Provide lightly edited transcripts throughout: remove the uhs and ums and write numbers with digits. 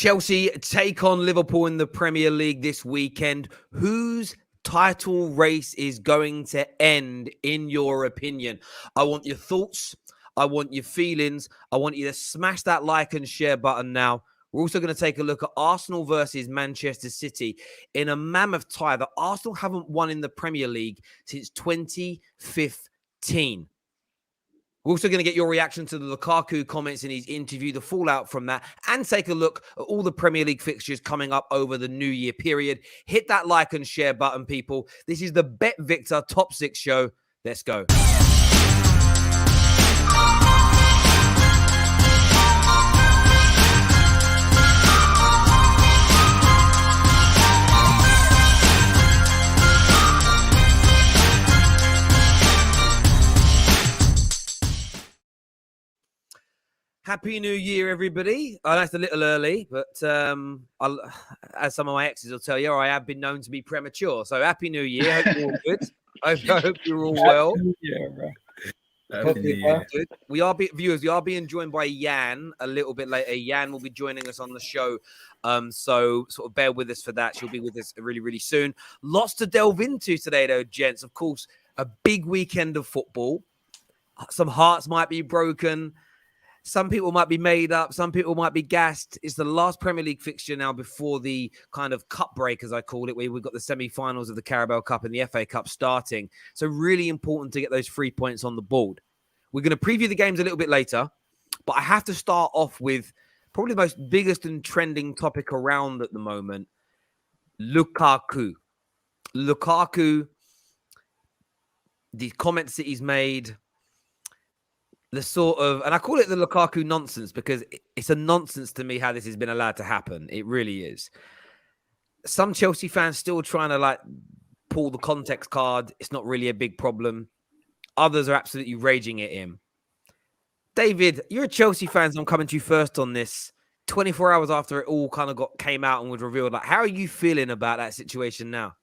Chelsea take on Liverpool in the Premier League this weekend. Whose title race is going to end, in your opinion? I want your thoughts. I want your feelings. I want you to smash that like and share button now. We're also going to take a look at Arsenal versus Manchester City in a mammoth tie that Arsenal haven't won in the Premier League since 2015. We're also going to get your reaction to the Lukaku comments in his interview, the fallout from that, and take a look at all the Premier League fixtures coming up over the New Year period. Hit that like and share button, people. This is the Bet Victor Top 6 show. Let's go. Happy New Year, everybody. I know it's a little early, but as some of my exes will tell you, I have been known to be premature. So Happy New Year. Hope you're all good. I hope you're all well. Yeah, bro. Happy New Year. We are being joined by Jan a little bit later. Jan will be joining us on the show. So sort of bear with us for that. She'll be with us really, really soon. Lots to delve into today, though, gents. Of course, a big weekend of football. Some hearts might be broken. Some people might be made up. Some people might be gassed. It's the last Premier League fixture now before the kind of cup break, as I call it, where we've got the semi-finals of the Carabao Cup and the FA Cup starting. So really important to get those 3 points on the board. We're going to preview the games a little bit later, but I have to start off with probably the most biggest and trending topic around at the moment, Lukaku. Lukaku, the comments that he's made, the sort of, and I call it the Lukaku nonsense because it's a nonsense to me how this has been allowed to happen. It really is. Some Chelsea fans still trying to pull the context card. It's not really a big problem. Others are absolutely raging at him. David, you're a Chelsea fan, so I'm coming to you first on this. 24 hours after it all kind of came out and was revealed, how are you feeling about that situation now?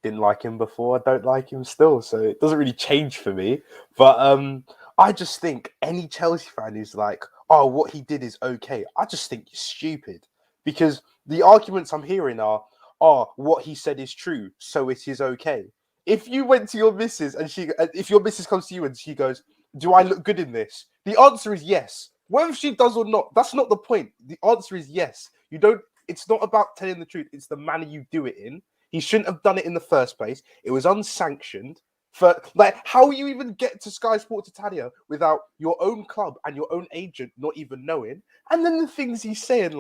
Didn't like him before. I don't like him still, so it doesn't really change for me. But I just think any Chelsea fan who's like, oh, what he did is okay, I just think you're stupid. Because the arguments I'm hearing are, oh, what he said is true, so it is okay. If you went to your missus and if your missus comes to you and she goes, do I look good in this? The answer is yes. Whether she does or not, that's not the point. The answer is yes. It's not about telling the truth. It's the manner you do it in. He shouldn't have done it in the first place. It was unsanctioned. How you even get to Sky Sports Italia without your own club and your own agent not even knowing? And then the things he's saying,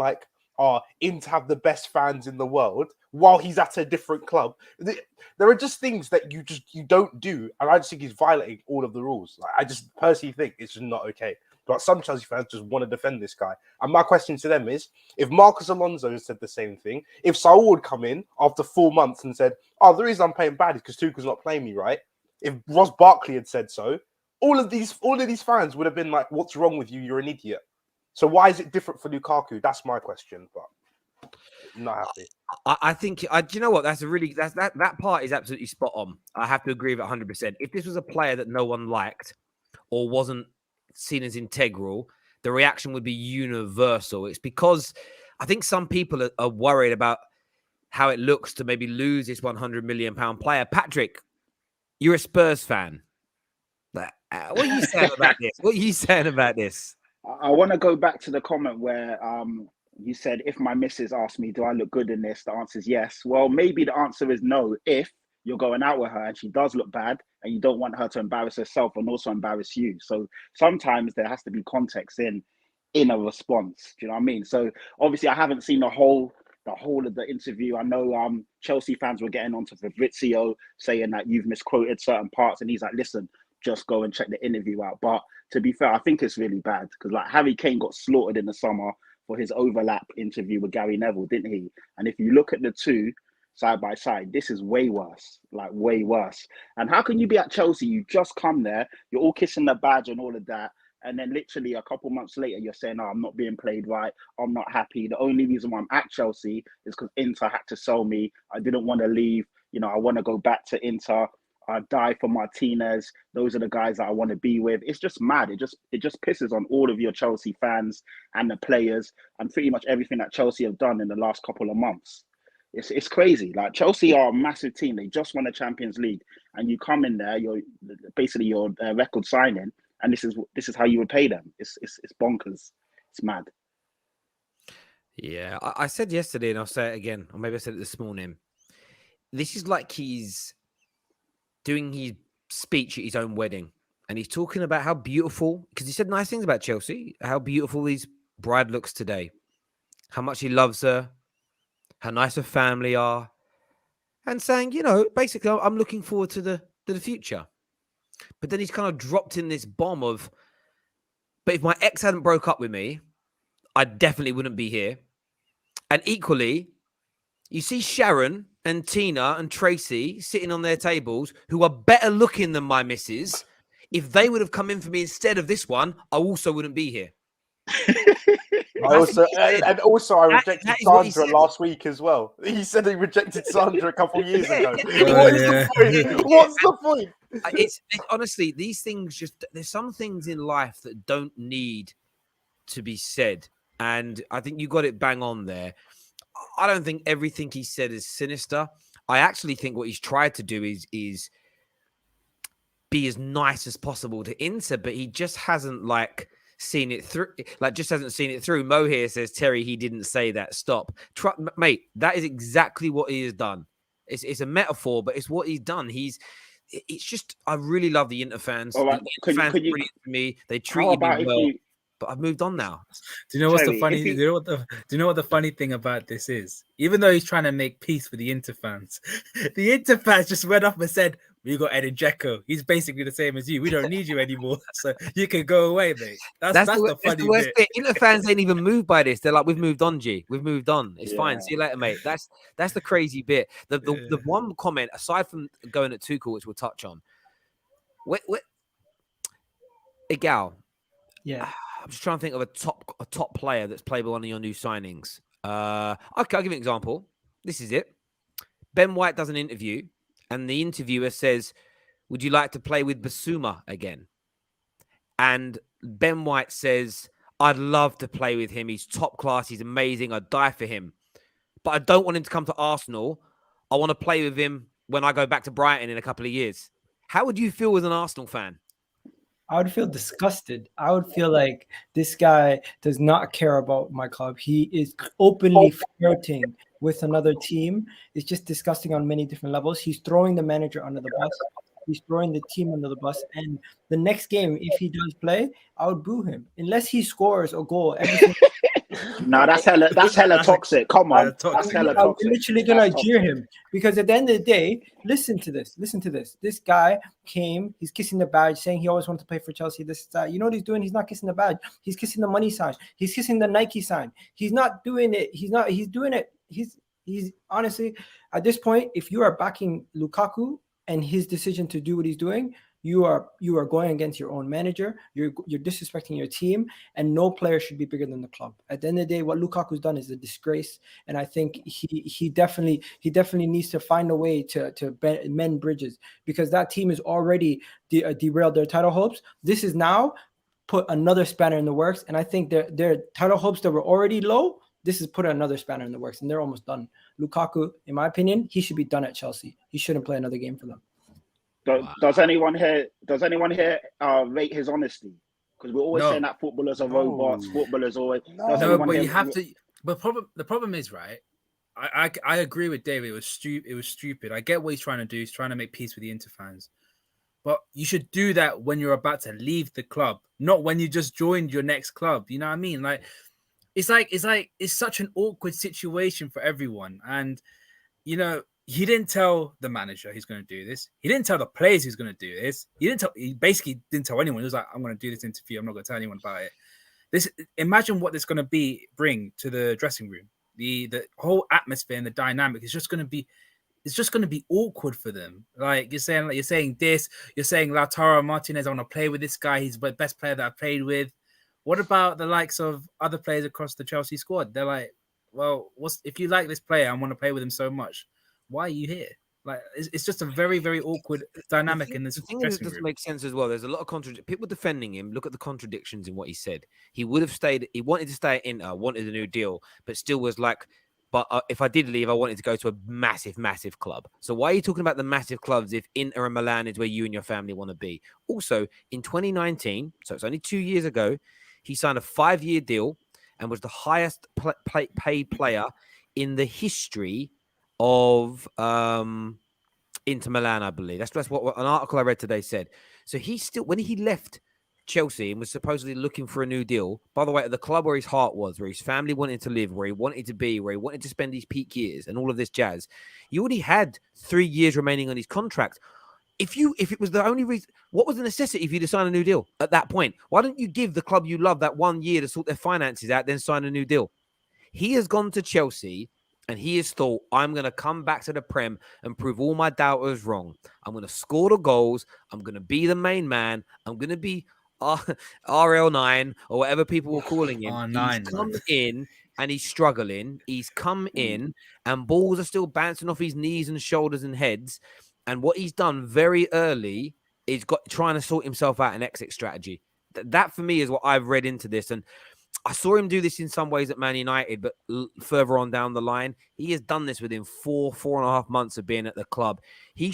in to have the best fans in the world while he's at a different club. There are just things that you don't do, and I just think he's violating all of the rules. I just personally think it's just not okay. But some Chelsea fans just want to defend this guy. And my question to them is, if Marcus Alonso has said the same thing, if Saul would come in after 4 months and said, oh, the reason I'm playing bad is because Tuchel's not playing me right. If Ross Barkley had said so, all of these fans would have been like, what's wrong with you? You're an idiot. So why is it different for Lukaku? That's my question, but I'm not happy. I think, do you know what? That part is absolutely spot on. I have to agree with it 100%. If this was a player that no one liked or wasn't seen as integral, the reaction would be universal. It's because I think some people are worried about how it looks to maybe lose this £100 million player. Patrick, you're a Spurs fan. What are you saying about this? What are you saying about this? I want to go back to the comment where you said, if my missus asked me, do I look good in this? The answer is yes. Well, maybe the answer is no if you're going out with her and she does look bad and you don't want her to embarrass herself and also embarrass you. So sometimes there has to be context in a response. Do you know what I mean? So obviously I haven't seen the whole of the interview. I know Chelsea fans were getting onto Fabrizio saying that you've misquoted certain parts, and he's like, listen, just go and check the interview out. But to be fair, I think it's really bad because Harry Kane got slaughtered in the summer for his overlap interview with Gary Neville, didn't he? And if you look at the two side by side, this is way worse, way worse. And how can you be at Chelsea? You just come there, you're all kissing the badge and all of that. And then literally a couple months later, you're saying, oh, I'm not being played right. I'm not happy. The only reason why I'm at Chelsea is because Inter had to sell me. I didn't want to leave. I want to go back to Inter. I die for Martinez. Those are the guys that I want to be with. It's just mad. It just pisses on all of your Chelsea fans and the players and pretty much everything that Chelsea have done in the last couple of months. It's crazy. Like, Chelsea are a massive team. They just won the Champions League, and you come in there, you're basically your record signing, and this is how you would pay them. It's bonkers. It's mad. Yeah, I said yesterday, and I'll say it again, or maybe I said it this morning. This is like he's doing his speech at his own wedding, and he's talking about how beautiful, because he said nice things about Chelsea, how beautiful his bride looks today, how much he loves her, how nice her family are, and saying, basically, I'm looking forward to the future. But then he's kind of dropped in this bomb of, but if my ex hadn't broke up with me, I definitely wouldn't be here. And equally, you see Sharon and Tina and Tracy sitting on their tables who are better looking than my missus. If they would have come in for me instead of this one, I also wouldn't be here. I rejected Sandra last week as well. He said he rejected Sandra a couple of years ago. What's the point? It's honestly, these things there's some things in life that don't need to be said. And I think you got it bang on there. I don't think everything he said is sinister. I actually think what he's tried to do is be as nice as possible to Inter, but he just hasn't seen it through. Mo here says, Terry, he didn't say that. Stop. Mate, that is exactly what he has done. It's a metaphor, but it's what he's done. It's just, I really love the Inter fans. All right, the Inter fans are brilliant for me. They treated me well. But I've moved on now. Do you know what's the funny? Do you know what the funny thing about this is? Even though he's trying to make peace with the Inter fans, the Inter fans just went up and said, "We got Edin Dzeko. He's basically the same as you. We don't need you anymore, so you can go away, mate." That's the funny bit. Inter fans ain't even moved by this. They're like, "We've moved on, G. We've moved on. It's fine. See you later, mate." That's the crazy bit. The one comment aside from going at Tuchel, which we'll touch on. Egal. Yeah. I'm just trying to think of a top player that's played with one of your new signings. Okay, I'll give you an example. This is it. Ben White does an interview, and the interviewer says, "Would you like to play with Basuma again?" And Ben White says, "I'd love to play with him. He's top class. He's amazing. I'd die for him. But I don't want him to come to Arsenal. I want to play with him when I go back to Brighton in a couple of years." How would you feel as an Arsenal fan? I would feel disgusted. I would feel like this guy does not care about my club. He is openly flirting with another team. It's just disgusting on many different levels. He's throwing the manager under the bus. He's throwing the team under the bus. And the next game, if he does play, I would boo him. Unless he scores a goal. No, that's hella toxic. Come on. That's hella toxic. I'm literally going to jeer him. Because at the end of the day, listen to this. This guy came, he's kissing the badge, saying he always wanted to play for Chelsea. You know what he's doing? He's not kissing the badge. He's kissing the money sign. He's kissing the Nike sign. He's not doing it. He's doing it. He's honestly, at this point, if you are backing Lukaku and his decision to do what he's doing, you are going against your own manager. You're disrespecting your team, and no player should be bigger than the club. At the end of the day, what Lukaku's done is a disgrace, and I think he definitely needs to find a way to mend bridges, because that team is already derailed their title hopes. This is now put another spanner in the works, and I think their title hopes that were already low, this has put another spanner in the works, and they're almost done. Lukaku, in my opinion, he should be done at Chelsea. He shouldn't play another game for them. Does anyone here rate his honesty? Because we're always saying that footballers are robots. Footballers always. No, but you have to. But the problem is, right? I agree with David. It was stupid. I get what he's trying to do. He's trying to make peace with the Inter fans. But you should do that when you're about to leave the club, not when you just joined your next club. You know what I mean? It's such an awkward situation for everyone. And, he didn't tell the manager he's going to do this. He didn't tell the players he's going to do this. He basically didn't tell anyone. He was like, "I'm going to do this interview. I'm not going to tell anyone about it." Imagine what this is going to bring to the dressing room. The whole atmosphere and the dynamic is just going to be. It's just going to be awkward for them. Like you're saying this. You're saying Lautaro Martinez. I want to play with this guy. He's the best player that I've played with. What about the likes of other players across the Chelsea squad? They're like, well, if you like this player and want to play with him so much, why are you here? Like it's just a very, very awkward dynamic in this the thing is, it dressing doesn't room. make sense as well. There's a lot of people defending him. Look at the contradictions in what he said. He would have stayed. He wanted to stay at Inter, wanted a new deal, but still was like, but if I did leave, I wanted to go to a massive, massive club. So why are you talking about the massive clubs if Inter and Milan is where you and your family want to be? Also, in 2019, so it's only 2 years ago, he signed a 5-year deal and was the highest paid player in the history of Inter Milan, I believe. That's what an article I read today said. So he still, when he left Chelsea and was supposedly looking for a new deal, by the way, at the club where his heart was, where his family wanted to live, where he wanted to be, where he wanted to spend these peak years and all of this jazz, he already had 3 years remaining on his contract. If it was the only reason, what was the necessity for you to sign a new deal at that point? Why don't you give the club you love that 1 year to sort their finances out, then sign a new deal? He has gone to Chelsea and he has thought, I'm going to come back to the Prem and prove all my doubters wrong. I'm going to score the goals. I'm going to be the main man. I'm going to be RL9 or whatever people were calling him. R9, he's come in and he's struggling. He's come in and balls are still bouncing off his knees and shoulders and heads. And what he's done very early is trying to sort himself out an exit strategy. That for me is what I've read into this. And I saw him do this in some ways at Man United, but further on down the line, he has done this within 4.5 months of being at the club. He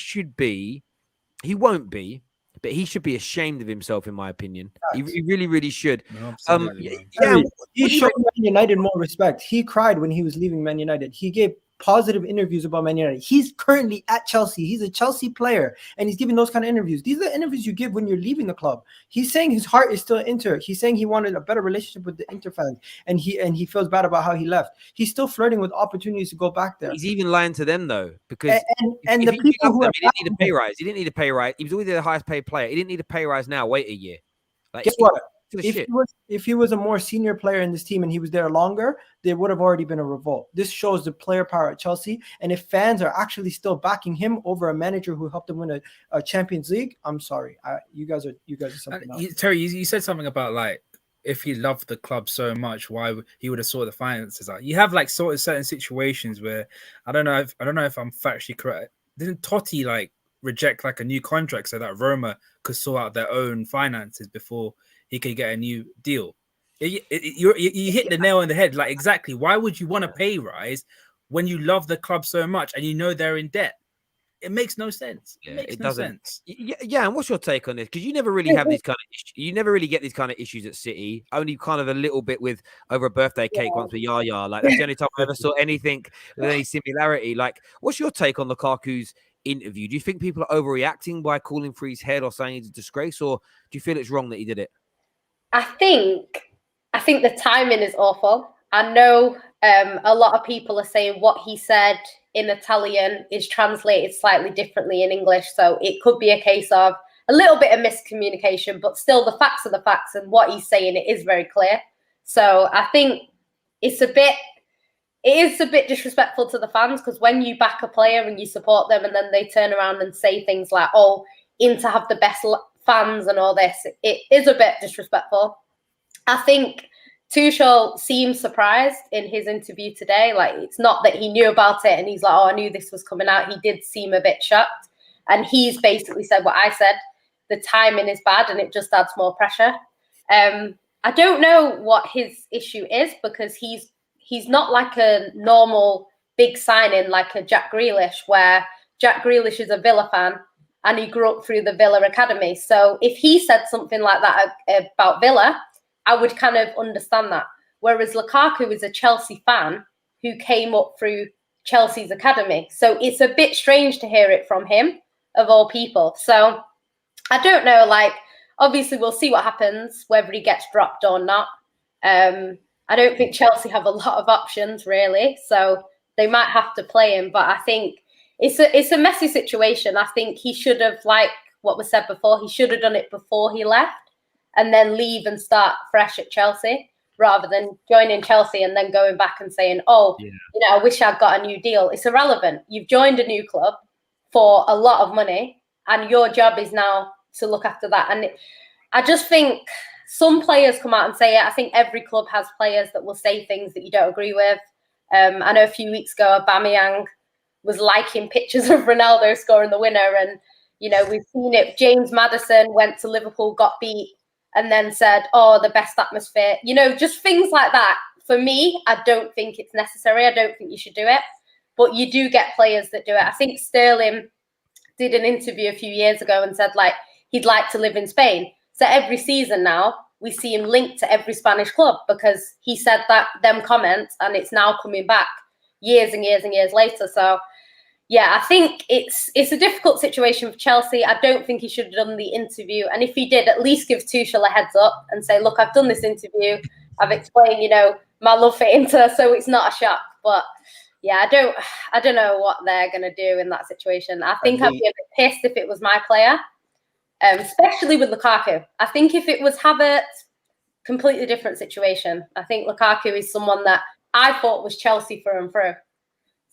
won't be, but he should be ashamed of himself, in my opinion. He really, really should. No, He showed Man United more respect. He cried when he was leaving Man United. He gave positive interviews about Man United. He's currently at Chelsea. He's a Chelsea player, and he's giving those kind of interviews. These are the interviews you give when you're leaving the club. He's saying his heart is still Inter. He's saying he wanted a better relationship with the Inter fans, and he feels bad about how he left. He's still flirting with opportunities to go back there. He's even lying to them though, because and the people who he didn't need a pay rise. He didn't need a pay rise. He was already the highest paid player. He didn't need a pay rise now. Wait a year. Like, guess what? If he was a more senior player in this team and he was there longer, there would have already been a revolt. This shows the player power at Chelsea. And if fans are actually still backing him over a manager who helped them win a Champions League, I'm sorry. You guys are something else. Terry, you said something about like if he loved the club so much, why he would have sorted the finances out. You have like sort of certain situations where I don't know if I'm factually correct. Didn't Totti like reject like a new contract so that Roma could sort out their own finances before he could get a new deal? You hit the nail on the head. Like, exactly. Why would you want a pay rise when you love the club so much and you know they're in debt? It makes no sense. It doesn't. Yeah, and what's your take on this? Because you never really have these kind of issues. You never really get these kind of issues at City. Only kind of a little bit with over a birthday cake once with Yaya. Like, that's the only time I ever saw anything with any similarity. Like, what's your take on Lukaku's interview? Do you think people are overreacting by calling for his head or saying he's a disgrace, or do you feel it's wrong that he did it? I think the timing is awful. I know a lot of people are saying what he said in Italian is translated slightly differently in English. So it could be a case of a little bit of miscommunication, but still the facts are the facts, and what he's saying, it is very clear. So I think it is a bit disrespectful to the fans, because when you back a player and you support them and then they turn around and say things like, oh, Inter have the best fans and all this, it is a bit disrespectful. I think Tuchel seemed surprised in his interview today. Like, it's not that he knew about it and he's like, oh, I knew this was coming out. He did seem a bit shocked. And he's basically said what I said. The timing is bad and it just adds more pressure. I don't know what his issue is, because he's not like a normal big signing like a Jack Grealish, where Jack Grealish is a Villa fan and he grew up through the Villa Academy. So if he said something like that about Villa, I would kind of understand that. Whereas Lukaku is a Chelsea fan who came up through Chelsea's academy. So it's a bit strange to hear it from him, of all people. So I don't know, like, obviously we'll see what happens, whether he gets dropped or not. I don't think Chelsea have a lot of options, really. So they might have to play him. But I think it's a messy situation. I think he should have, like what was said before, he should have done it before he left and then leave and start fresh at Chelsea, rather than joining Chelsea and then going back and saying, oh, I wish I'd got a new deal. It's irrelevant. You've joined a new club for a lot of money and your job is now to look after that. And I just think some players come out and say it. I think every club has players that will say things that you don't agree with. I know a few weeks ago, Aubameyang was liking pictures of Ronaldo scoring the winner. And, you know, we've seen it. James Maddison went to Liverpool, got beat, and then said, oh, the best atmosphere. You know, just things like that. For me, I don't think it's necessary. I don't think you should do it. But you do get players that do it. I think Sterling did an interview a few years ago and said, like, he'd like to live in Spain. So every season now, we see him linked to every Spanish club because he said them comments, and it's now coming back years and years and years later. So, yeah, I think it's a difficult situation for Chelsea. I don't think he should have done the interview. And if he did, at least give Tuchel a heads up and say, look, I've done this interview. I've explained, you know, my love for Inter, so it's not a shock. But yeah, I don't know what they're going to do in that situation. I think I'd be a bit pissed if it was my player, especially with Lukaku. I think if it was Havertz, completely different situation. I think Lukaku is someone that I thought was Chelsea through and through.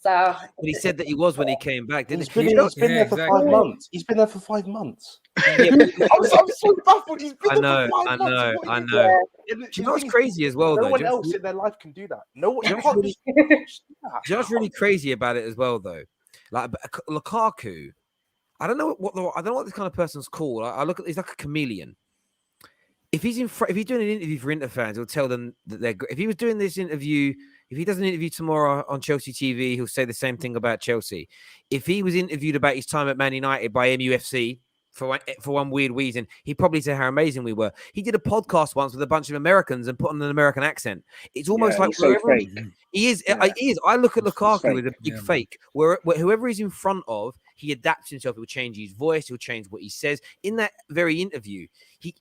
So, but he said that he was when he came back, didn't he? He's been there for 5 months. He's been there for 5 months. Yeah, I'm so baffled. He's been there for 5 months. I know. Yeah. Do you know what's crazy as well? No though? one else in their life can do that. No one. Do you know what's really crazy about it as well, though? Like Lukaku, I don't know what this kind of person's called. I look at he's like a chameleon. If he's if he's doing an interview for Inter fans, he'll tell them that they're. If he was doing this interview. If he does an interview tomorrow on Chelsea TV, he'll say the same thing about Chelsea. If he was interviewed about his time at Man United by MUFC for one weird reason, he'd probably say how amazing we were. He did a podcast once with a bunch of Americans and put on an American accent. It's almost like so fake. He is. He is. I look at Lukaku as a big fake. Where whoever he's in front of, he adapts himself. He'll change his voice. He'll change what he says. In that very interview, he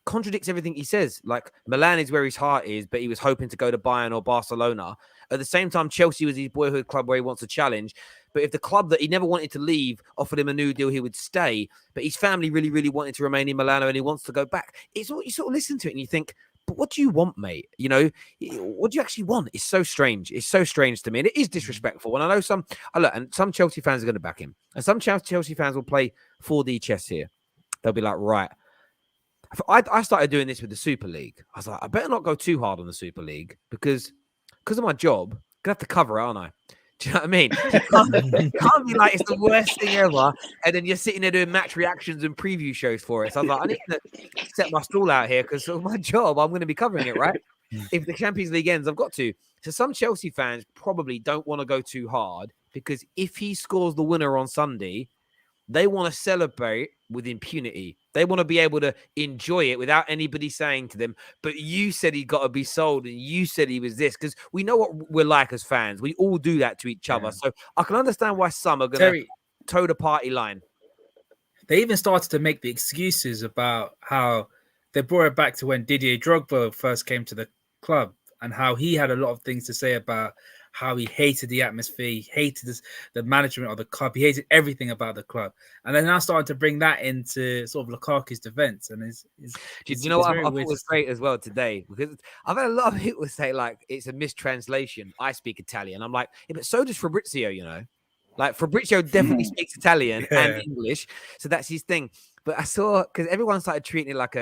contradicts everything he says. Like Milan is where his heart is, but he was hoping to go to Bayern or Barcelona. At the same time, Chelsea was his boyhood club where he wants to challenge. But if the club that he never wanted to leave offered him a new deal, he would stay. But his family really, really wanted to remain in Milano and he wants to go back. It's all you sort of listen to it and you think, but what do you want, mate? You know, what do you actually want? It's so strange. It's so strange to me. And it is disrespectful. And I know some Chelsea fans are going to back him. And some Chelsea fans will play 4D chess here. They'll be like, right. I started doing this with the Super League. I was like, I better not go too hard on the Super League because of my job, I'm gonna have to cover it, aren't I? Do you know what I mean? It can't be like it's the worst thing ever, and then you're sitting there doing match reactions and preview shows for it. So I was like, I need to set my stall out here because of my job, I'm going to be covering it, right? If the Champions League ends, I've got to. So some Chelsea fans probably don't want to go too hard because if he scores the winner on Sunday, they want to celebrate with impunity. They want to be able to enjoy it without anybody saying to them, but you said he got to be sold and you said he was this. Because we know what we're like as fans. We all do that to each other. So I can understand why some are going to toe the party line. They even started to make the excuses about how they brought it back to when Didier Drogba first came to the club and how he had a lot of things to say about how he hated the atmosphere, he hated the management of the club, he hated everything about the club. And they're now starting to bring that into sort of Lukaku's defense. And you know what I thought was great as well today? Because I've had a lot of people say, like, it's a mistranslation. I speak Italian. I'm like, yeah, but so does Fabrizio, you know? Like, Fabrizio definitely speaks Italian and English. So that's his thing. But I saw, because everyone started treating it like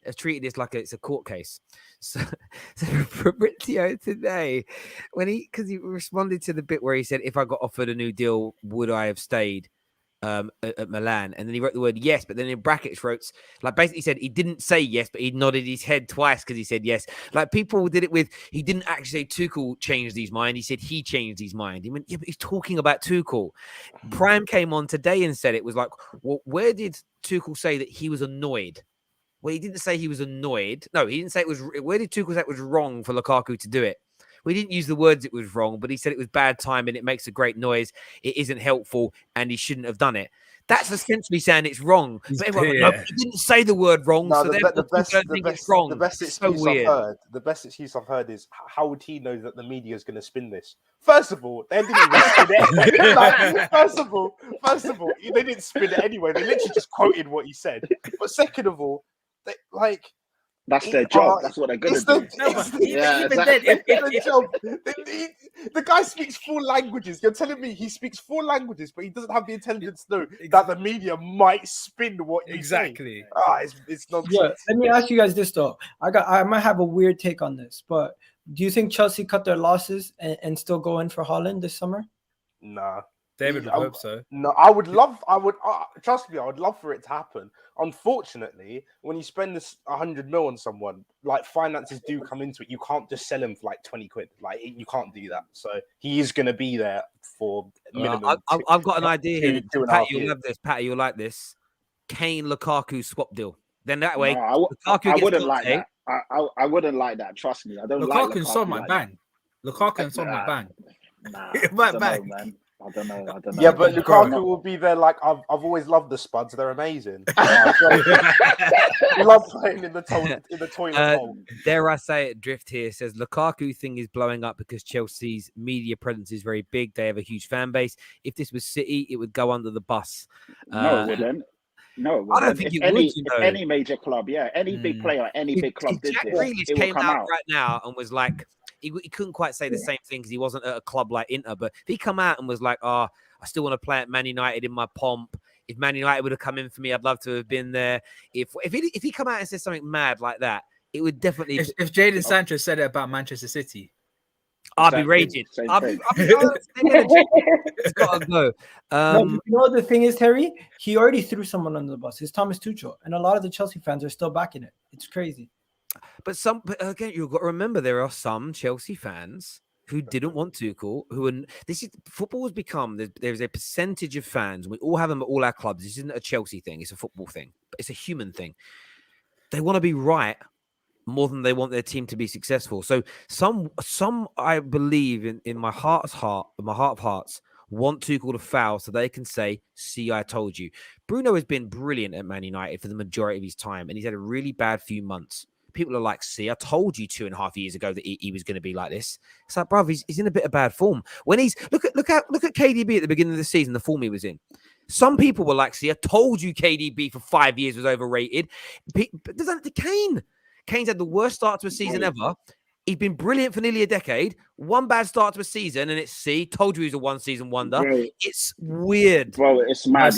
it's a court case. So Fabrizio today, because he responded to the bit where he said, if I got offered a new deal, would I have stayed at Milan? And then he wrote the word yes, but then in brackets wrote, like, basically said he didn't say yes, but he nodded his head twice because he said yes. Like, people did it with, he didn't actually say Tuchel changed his mind. He said he changed his mind. He went, yeah, but he's talking about Tuchel. Prime came on today and said it was like, well, where did Tuchel say that he was annoyed? Well, he didn't say he was annoyed. No, he didn't say it was. Where did Tuchel say it was wrong for Lukaku to do it? We didn't use the words it was wrong, but he said it was bad timing. It makes a great noise. It isn't helpful, and he shouldn't have done it. That's essentially saying it's wrong. But everyone, no, he didn't say the word wrong, no, so the best excuse I've heard is, how would he know that the media is going to spin this? First of all, they didn't even spin it. Like, first of all, they didn't spin it anyway. They literally just quoted what he said. But second of all, that's their job. That's what they're going to do. The guy speaks 4 languages. You're telling me he speaks 4 languages, but he doesn't have the intelligence to know that the media might spin what you say. It's nonsense. Yeah, let me ask you guys this though. I might have a weird take on this, but do you think Chelsea cut their losses and still go in for Haaland this summer? Nah. David would hope so. No, trust me, I would love for it to happen. Unfortunately, when you spend this 100 mil on someone, like finances do come into it. You can't just sell him for like 20 quid. Like you can't do that. So he is going to be there for minimum. I've got an idea here. 2.5 Pat, you'll years. love this. Pat, you'll like this. KANE Lukaku swap deal. Then that way, No, Lukaku I gets wouldn't like Conte. that. I wouldn't like that. Trust me, I don't like Lukaku Lukaku saw my like bang. Lukaku saw my bang. Nah, It I might don't bang. know, man. I don't know. Yeah, but Lukaku will be there. Like I've always loved the Spuds. They're amazing. We love playing in the toilet bowl. Dare I say it? Drift here says Lukaku thing is blowing up because Chelsea's media presence is very big. They have a huge fan base. If this was City, it would go under the bus. No, it wouldn't. No, it wouldn't. I don't think it would. If any major club, any big player, any big club did Jack this, Grealish it will came come out out. right now and was like, he couldn't quite say the same thing because he wasn't at a club like Inter. But if he come out and was like, "Oh, I still want to play at Man United in my pomp. If Man United would have come in for me, I'd love to have been there." If he come out and says something mad like that, it would definitely. If Jadon Sancho said it about Manchester City, I'll be raging. It's gotta go. No, you know the thing is, Terry, he already threw someone under the bus. It's Thomas Tuchel, and a lot of the Chelsea fans are still backing it. It's crazy. But again, you've got to remember there are some Chelsea fans who didn't want Tuchel. Football has become there's a percentage of fans. We all have them at all our clubs. This isn't a Chelsea thing. It's a football thing. But it's a human thing. They want to be right more than they want their team to be successful. So some I believe in my heart of hearts, want Tuchel to foul so they can say, "See, I told you." Bruno has been brilliant at Man United for the majority of his time, and he's had a really bad few months. People are like, "See, I told you 2.5 years ago that he was going to be like this." It's like, bruv, he's in a bit of bad form. When he's look at KDB at the beginning of the season, the form he was in. Some people were like, "See, I told you KDB for 5 years was overrated." But does that to Kane? Kane's had the worst start to a season ever. He's been brilliant for nearly a decade. One bad start to a season, and it's told you he's a one-season wonder. Bro, it's weird. Bro, it's mad.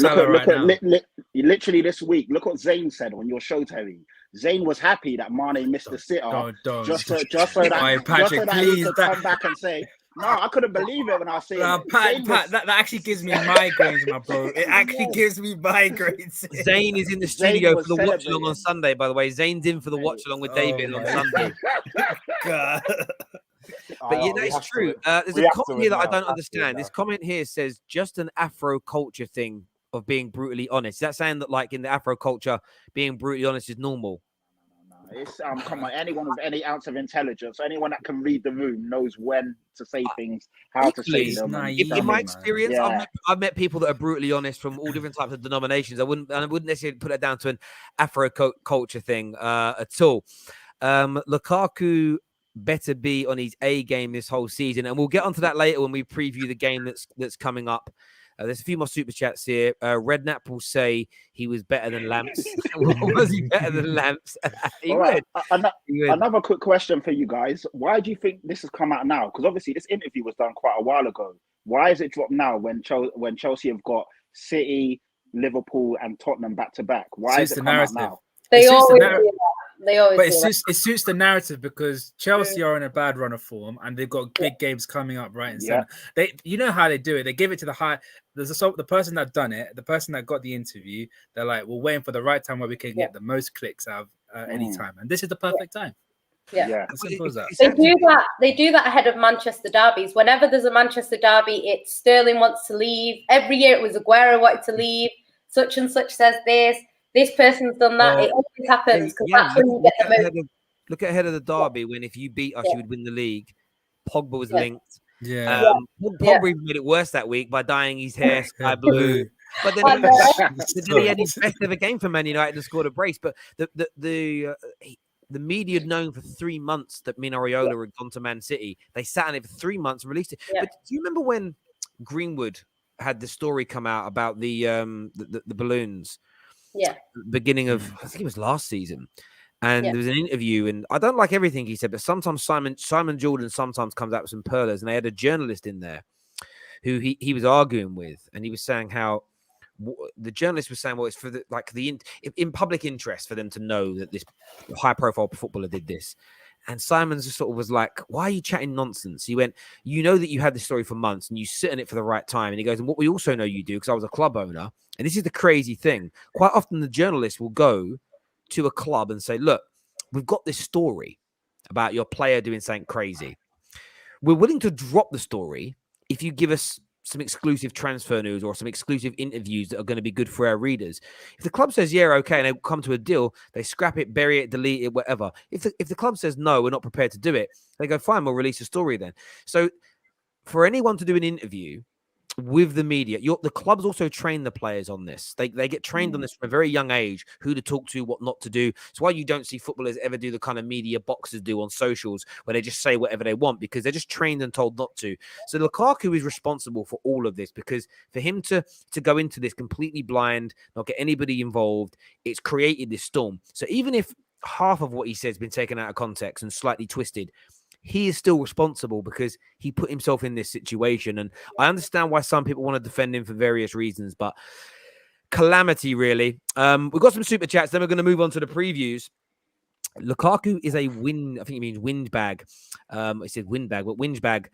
Literally this week, look what Zayn said on your show, Terry. Zayn was happy that Mane missed the sitter. Just so that he could come back and say, "No, I couldn't believe it when I was saying it." Pat, that actually gives me migraines, my bro. It actually gives me migraines. Zane is in the studio for the watch along on Sunday, by the way. Zane's in for the watch along with David on Sunday. God. But yeah, that's true. There's a comment here that I don't understand. This comment here says just an Afro culture thing of being brutally honest. Is that saying that, like, in the Afro culture, being brutally honest is normal? It's come on, anyone with any ounce of intelligence, anyone that can read the room knows when to say things, how to say them. In my experience, I've met people that are brutally honest from all different types of denominations. I wouldn't necessarily put it down to an Afro culture thing at all. Lukaku better be on his A game this whole season, and we'll get onto that later when we preview the game that's coming up. There's a few more super chats here. Redknapp will say he was better than Lamps. Was he better than Lamps? Another quick question for you guys. Why do you think this has come out now? Because obviously this interview was done quite a while ago. Why is it dropped now when Chelsea have got City, Liverpool, and Tottenham back to back? Why is it come out now? They always it suits the narrative because Chelsea are in a bad run of form and they've got big games coming up right and center. You know how they do it. They give it to the person that done it, the person that got the interview. They're like, we're waiting for the right time where we can get the most clicks out of any time, and this is the perfect time. Yeah. As simple as that. They do that ahead of Manchester derbies. Whenever there's a Manchester derby, it's Sterling wants to leave. Every year it was Aguero wanted to leave. Such and such says this. This person's done that. It always happens. Look ahead of the derby when if you beat us, you would win the league. Pogba was linked. Pogba even made it worse that week by dyeing his hair sky blue. But then he had his best ever game for Man United and scored a brace. But the media had known for 3 months that Mino Raiola had gone to Man City. They sat on it for 3 months and released it. But do you remember when Greenwood had the story come out about the balloons? Yeah. Beginning of, I think it was last season. And there was an interview, and I don't like everything he said, but sometimes Simon Jordan sometimes comes out with some perlers, and they had a journalist in there who he was arguing with, and he was saying how the journalist was saying, well, it's for in public interest for them to know that this high-profile footballer did this. And Simons just sort of was like, why are you chatting nonsense? He went, you know that you had this story for months and you sit on it for the right time. And he goes, and what we also know you do, because I was a club owner, and this is the crazy thing. Quite often the journalist will go to a club and say, look, we've got this story about your player doing something crazy. We're willing to drop the story if you give us some exclusive transfer news or some exclusive interviews that are going to be good for our readers. If the club says, yeah, okay, and they come to a deal, they scrap it, bury it, delete it, whatever. If the club says, no, we're not prepared to do it, they go, fine, we'll release a story then. So for anyone to do an interview with the media, the clubs also train the players on this. They get trained on this from a very young age, who to talk to, what not to do. It's why you don't see footballers ever do the kind of media boxers do on socials where they just say whatever they want, because they're just trained and told not to. So Lukaku is responsible for all of this, because for him to go into this completely blind, not get anybody involved, it's created this storm. So even if half of what he said has been taken out of context and slightly twisted, he is still responsible because he put himself in this situation. And I understand why some people want to defend him for various reasons, but calamity, really. We've got some super chats. Then we're going to move on to the previews. Lukaku is a I think he means windbag. He said windbag, but windbag.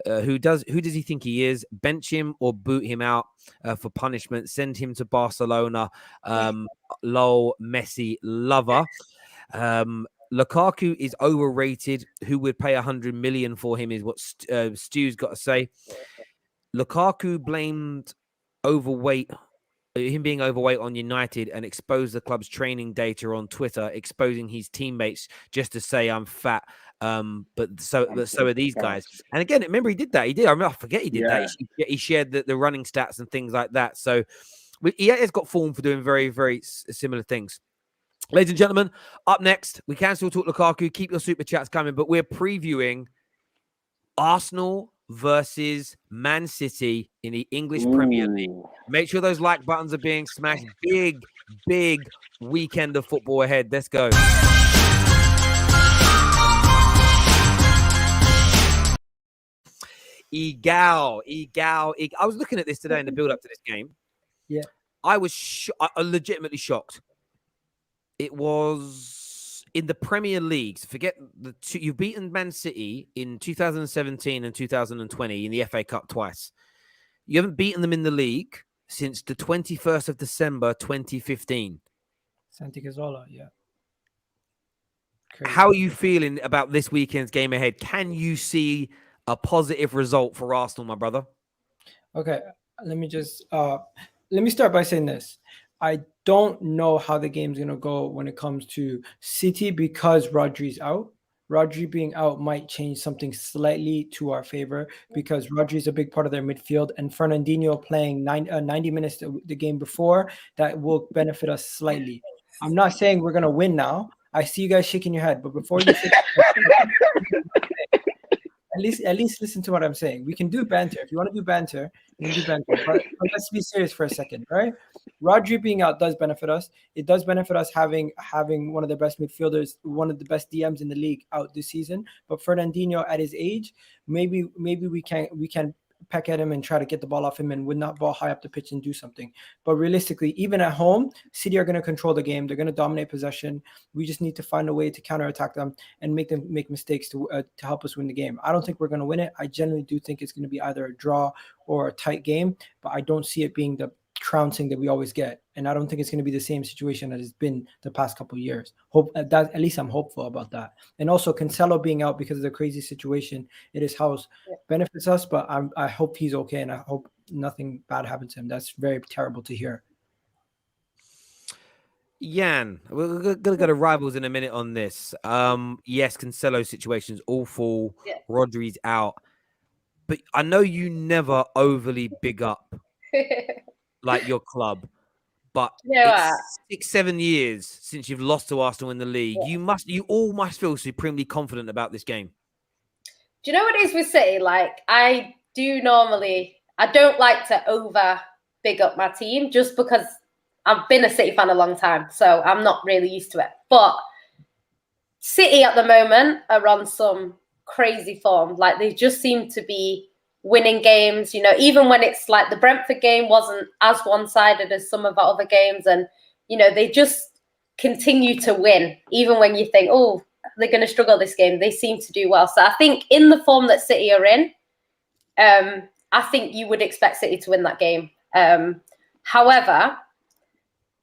Who does he think he is? Bench him or boot him out for punishment? Send him to Barcelona. Lol, Messi lover. Lukaku is overrated. Who would pay 100 million for him is what Stu's got to say. Lukaku blamed him being overweight on United and exposed the club's training data on Twitter, exposing his teammates just to say I'm fat. But so are these guys. And again, remember he did that. I forget he did that. He shared the running stats and things like that. So he has got form for doing very, very similar things. Ladies and gentlemen, up next, we can still talk Lukaku. Keep your super chats coming, but we're previewing Arsenal versus Man City in the English Premier League. Make sure those like buttons are being smashed. Big, big weekend of football ahead. Let's go. Egal. I was looking at this today in the build-up to this game. Yeah. I was legitimately shocked. It was in the Premier League. So forget you've beaten Man City in 2017 and 2020 in the FA Cup twice. You haven't beaten them in the league since the 21st of December 2015. Santi Cazorla, yeah. Crazy. How are you feeling about this weekend's game ahead? Can you see a positive result for Arsenal, my brother? Okay, let me start by saying this. I don't know how the game's going to go when it comes to City because Rodri's out. Rodri being out might change something slightly to our favor because Rodri is a big part of their midfield, and Fernandinho playing 90 minutes the game before, that will benefit us slightly. I'm not saying we're going to win now. I see you guys shaking your head, but before you shake at least listen to what I'm saying. We can do banter. If you want to do banter, we can do banter. But let's be serious for a second, right? Rodri being out does benefit us. It does benefit us having one of the best midfielders, one of the best DMs in the league out this season. But Fernandinho at his age, maybe we can peck at him and try to get the ball off him and win that ball high up the pitch and do something. But realistically, even at home, City are going to control the game. They're going to dominate possession. We just need to find a way to counterattack them and make them make mistakes to help us win the game. I don't think we're going to win it. I generally do think it's going to be either a draw or a tight game, but I don't see it being the trouncing that we always get. And I don't think it's going to be the same situation as it's been the past couple of years. At least I'm hopeful about that. And also Cancelo being out because of the crazy situation in his house benefits us, but I hope he's okay and I hope nothing bad happens to him. That's very terrible to hear. Jan, we're going to go to rivals in a minute on this. Yes, Cancelo's situation's awful. Yeah. Rodri's out. But I know you never overly big up like your club, but it's 6-7 years since you've lost to Arsenal in the league. Yeah. You all must feel supremely confident about this game. Do you know what it is with City? Like, I don't like to over big up my team just because I've been a City fan a long time, so I'm not really used to it. But City at the moment are on some crazy form. Like, they just seem to be winning games, even when it's like the Brentford game wasn't as one-sided as some of our other games. And, they just continue to win, even when you think, oh, they're going to struggle this game. They seem to do well. So I think in the form that City are in, I think you would expect City to win that game. However,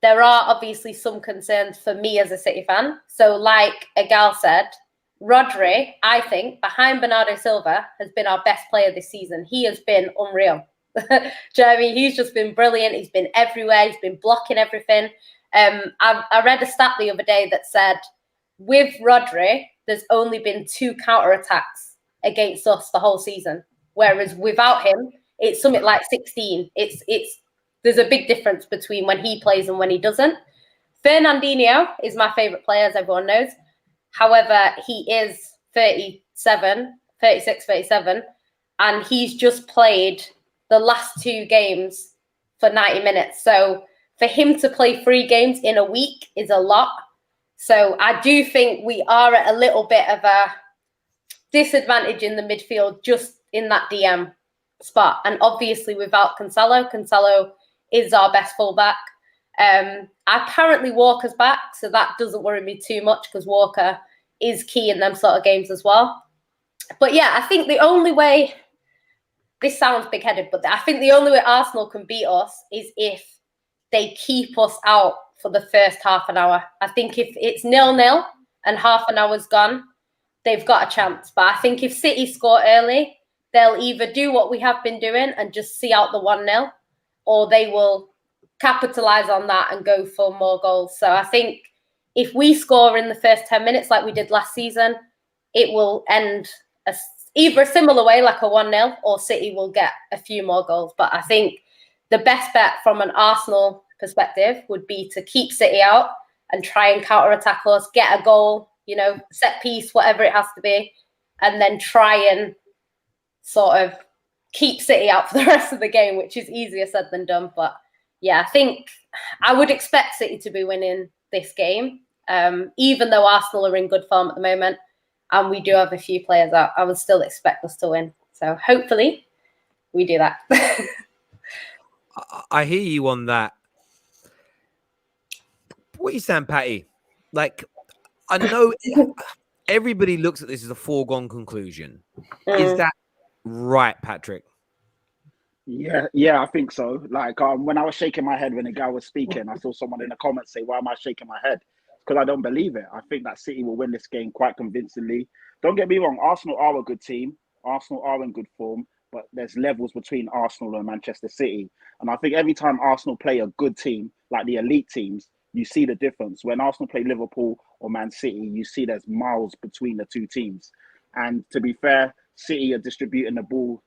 there are obviously some concerns for me as a City fan. So like Egal said, Rodri, I think, behind Bernardo Silva, has been our best player this season. He has been unreal. Do you know what I mean? He's just been brilliant. He's been everywhere. He's been blocking everything. I read a stat the other day that said, with Rodri, there's only been 2 counterattacks against us the whole season. Whereas without him, it's something like 16. There's a big difference between when he plays and when he doesn't. Fernandinho is my favourite player, as everyone knows. However, he is 36, 37, and he's just played the last 2 games for 90 minutes. So for him to play 3 games in a week is a lot. So I do think we are at a little bit of a disadvantage in the midfield, just in that DM spot. And obviously without Cancelo is our best fullback. Apparently Walker's back, so that doesn't worry me too much because Walker is key in them sort of games as well. But yeah, I think the only way, this sounds big-headed, but I think the only way Arsenal can beat us is if they keep us out for the first half an hour. I think if it's 0-0 and half an hour's gone, they've got a chance. But I think if City score early, they'll either do what we have been doing and just see out the 1-0, or they will capitalise on that and go for more goals. So I think if we score in the first 10 minutes like we did last season, it will end either a similar way, like a 1-0, or City will get a few more goals. But I think the best bet from an Arsenal perspective would be to keep City out and try and counter-attack us, get a goal, set piece, whatever it has to be, and then try and sort of keep City out for the rest of the game, which is easier said than done. But yeah, I think I would expect City to be winning this game, even though Arsenal are in good form at the moment and we do have a few players out. I would still expect us to win. So hopefully we do that. I hear you on that. What are you saying, Patty? Like, I know everybody looks at this as a foregone conclusion. Is that right, Patrick? Yeah, I think so. Like, when I was shaking my head when the guy was speaking, I saw someone in the comments say, "Why am I shaking my head?" Because I don't believe it. I think that City will win this game quite convincingly. Don't get me wrong, Arsenal are a good team. Arsenal are in good form, but there's levels between Arsenal and Manchester City. And I think every time Arsenal play a good team, like the elite teams, you see the difference. When Arsenal play Liverpool or Man City, you see there's miles between the 2 teams. And to be fair, City are distributing the ball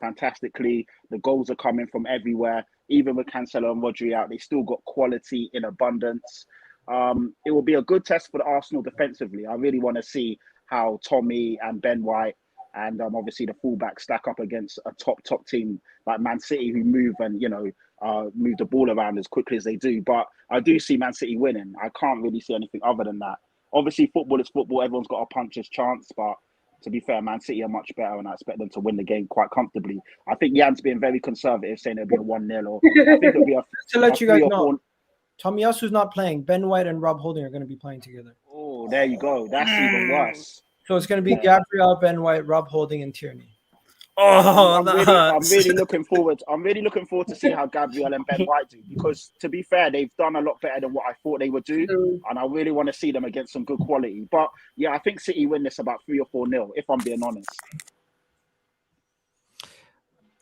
fantastically. The goals are coming from everywhere. Even with Cancelo and RODRI out, they still got quality in abundance. It will be a good test for the Arsenal defensively. I really want to see how Tommy and Ben White and obviously the fullback stack up against a top team like Man City, who move and move the ball around as quickly as they do. But I do see Man City winning. I can't really see anything other than that. Obviously, football is football. Everyone's got a puncher's chance, but to be fair, Man City are much better, and I expect them to win the game quite comfortably. I think Jan's being very conservative, saying it'll be a 1-0, or I think it'll be to let you guys know, Tomiyasu's not playing. Ben White and Rob Holding are going to be playing together. Oh, there you go. That's even worse. So it's going to be Gabriel, Ben White, Rob Holding, and Tierney. I'm really looking forward. I'm really looking forward to see how Gabriel and Ben White do, because to be fair, they've done a lot better than what I thought they would do, and I really want to see them against some good quality. But yeah, I think City win this about 3 or 4-0, if I'm being honest.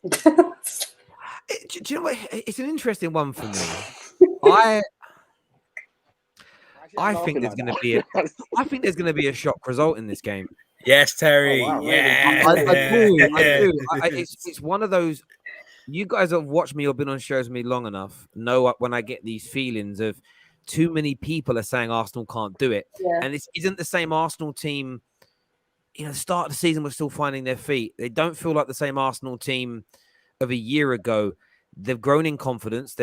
Do you know what? It's an interesting one for me. I think there's going to be a shock result in this game. Yes, Terry. Oh, wow, yeah, I do. It's one of those. You guys have watched me or been on shows with me long enough. Know when I get these feelings of too many people are saying Arsenal can't do it, and this isn't the same Arsenal team. The start of the season we're still finding their feet. They don't feel like the same Arsenal team of a year ago. They've grown in confidence.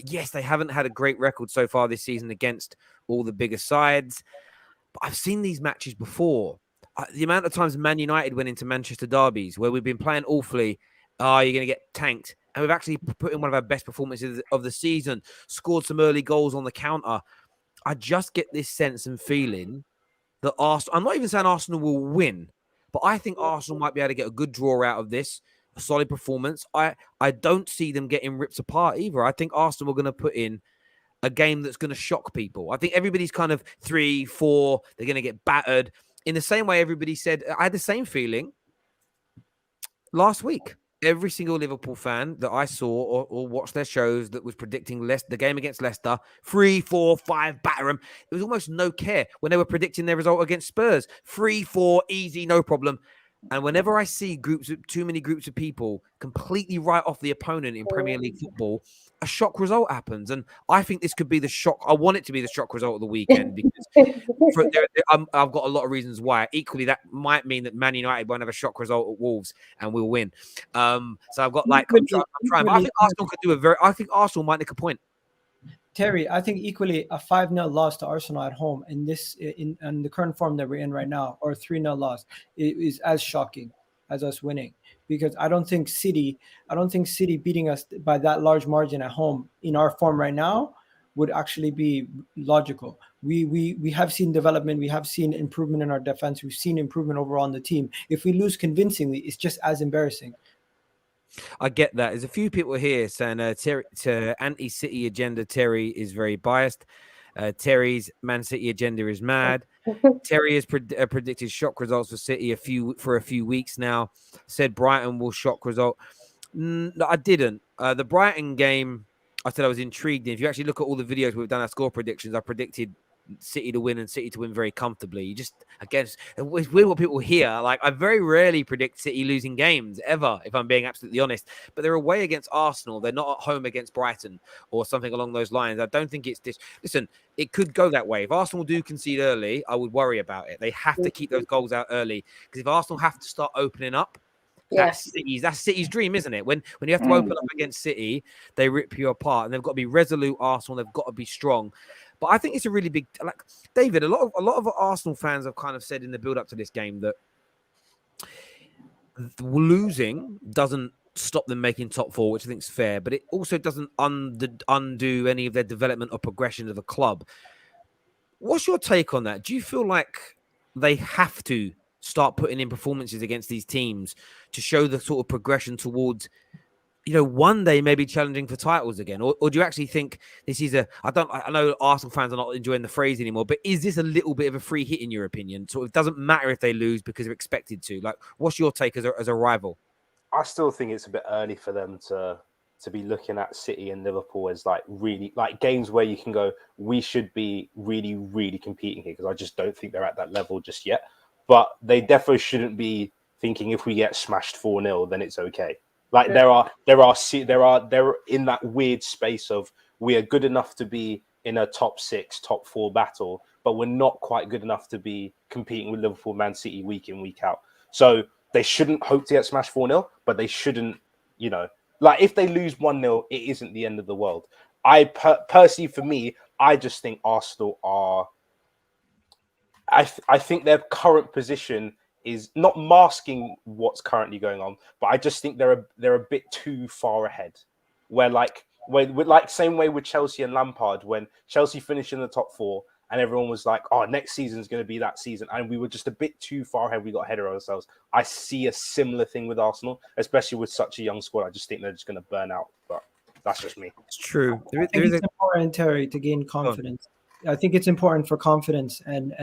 Yes, they haven't had a great record so far this season against all the bigger sides, but I've seen these matches before. The amount of times Man United went into Manchester derbies where we've been playing awfully, you're going to get tanked. And we've actually put in one of our best performances of the season, scored some early goals on the counter. I just get this sense and feeling that Arsenal. I'm not even saying Arsenal will win, but I think Arsenal might be able to get a good draw out of this, a solid performance. I don't see them getting ripped apart either. I think Arsenal are going to put in a game that's going to shock people. I think everybody's kind of 3-4. They're going to get battered in the same way everybody said. I had the same feeling last week. Every single Liverpool fan that I saw or watched their shows that was predicting the game against Leicester, 3-4-5, batter them. It was almost no care when they were predicting their result against Spurs. 3-4, easy, no problem. And whenever I see too many groups of people completely write off the opponent in Premier League football, a shock result happens. And I think this could be the shock. I want it to be the shock result of the weekend because I've got a lot of reasons why. Equally, that might mean that Man United won't have a shock result at Wolves and we'll win. So I've got I'm trying. But I think Arsenal could do I think Arsenal might nick a point. Terry, I think equally a 5-0 loss to Arsenal at home in the current form that we're in right now, or a 3-0 loss, is as shocking as us winning. Because I don't think City beating us by that large margin at home in our form right now would actually be logical. We have seen development, we have seen improvement in our defense, we've seen improvement overall in the team. If we lose convincingly, it's just as embarrassing. I get that. There's a few people here saying to anti-City agenda, Terry is very biased. Terry's Man City agenda is mad. Terry has predicted shock results for City for a few weeks now. Said Brighton will shock result. No, I didn't. The Brighton game, I said I was intrigued. If you actually look at all the videos we've done, our score predictions, I predicted City to win and City to win very comfortably. You just, I guess, it's weird what people hear. Like, I very rarely predict City losing games ever, if I'm being absolutely honest. But they're away against Arsenal. They're not at home against Brighton or something along those lines. I don't think it's this. Listen, it could go that way. If Arsenal do concede early, I would worry about it. They have to keep those goals out early because if Arsenal have to start opening up, that's City's dream, isn't it? When you have to open up against City, they rip you apart, and they've got to be resolute. Arsenal, they've got to be strong. But I think it's a really big, like David. A lot of Arsenal fans have kind of said in the build up to this game that losing doesn't stop them making top four, which I think is fair, but it also doesn't undo any of their development or progression of the club. What's your take on that? Do you feel like they have to start putting in performances against these teams to show the sort of progression towards, one day maybe challenging for titles again? Or do you actually think this is I know Arsenal fans are not enjoying the phrase anymore, but is this a little bit of a free hit in your opinion? So it doesn't matter if they lose because they're expected to. Like, what's your take as a rival? I still think it's a bit early for them to be looking at City and Liverpool as like really like games where you can go, we should be really, really competing here, because I just don't think they're at that level just yet. But they definitely shouldn't be thinking if we get smashed 4-0, then it's okay. Like they're in that weird space of we are good enough to be in a top 6, top 4 battle, but we're not quite good enough to be competing with Liverpool, Man City week in, week out. So they shouldn't hope to get smashed 4-0, but they shouldn't, like if they lose 1-0, it isn't the end of the world. I personally, for me, I just think Arsenal are. I think their current position is not masking what's currently going on, but I just think they're a bit too far ahead. Where same way with Chelsea and Lampard, when Chelsea finished in the top 4 and everyone was like, "Oh, next season is going to be that season," and we were just a bit too far ahead. We got ahead of ourselves. I see a similar thing with Arsenal, especially with such a young squad. I just think they're just going to burn out. But that's just me. It's true. I think it's important, Terry, to gain confidence. I think it's important for confidence and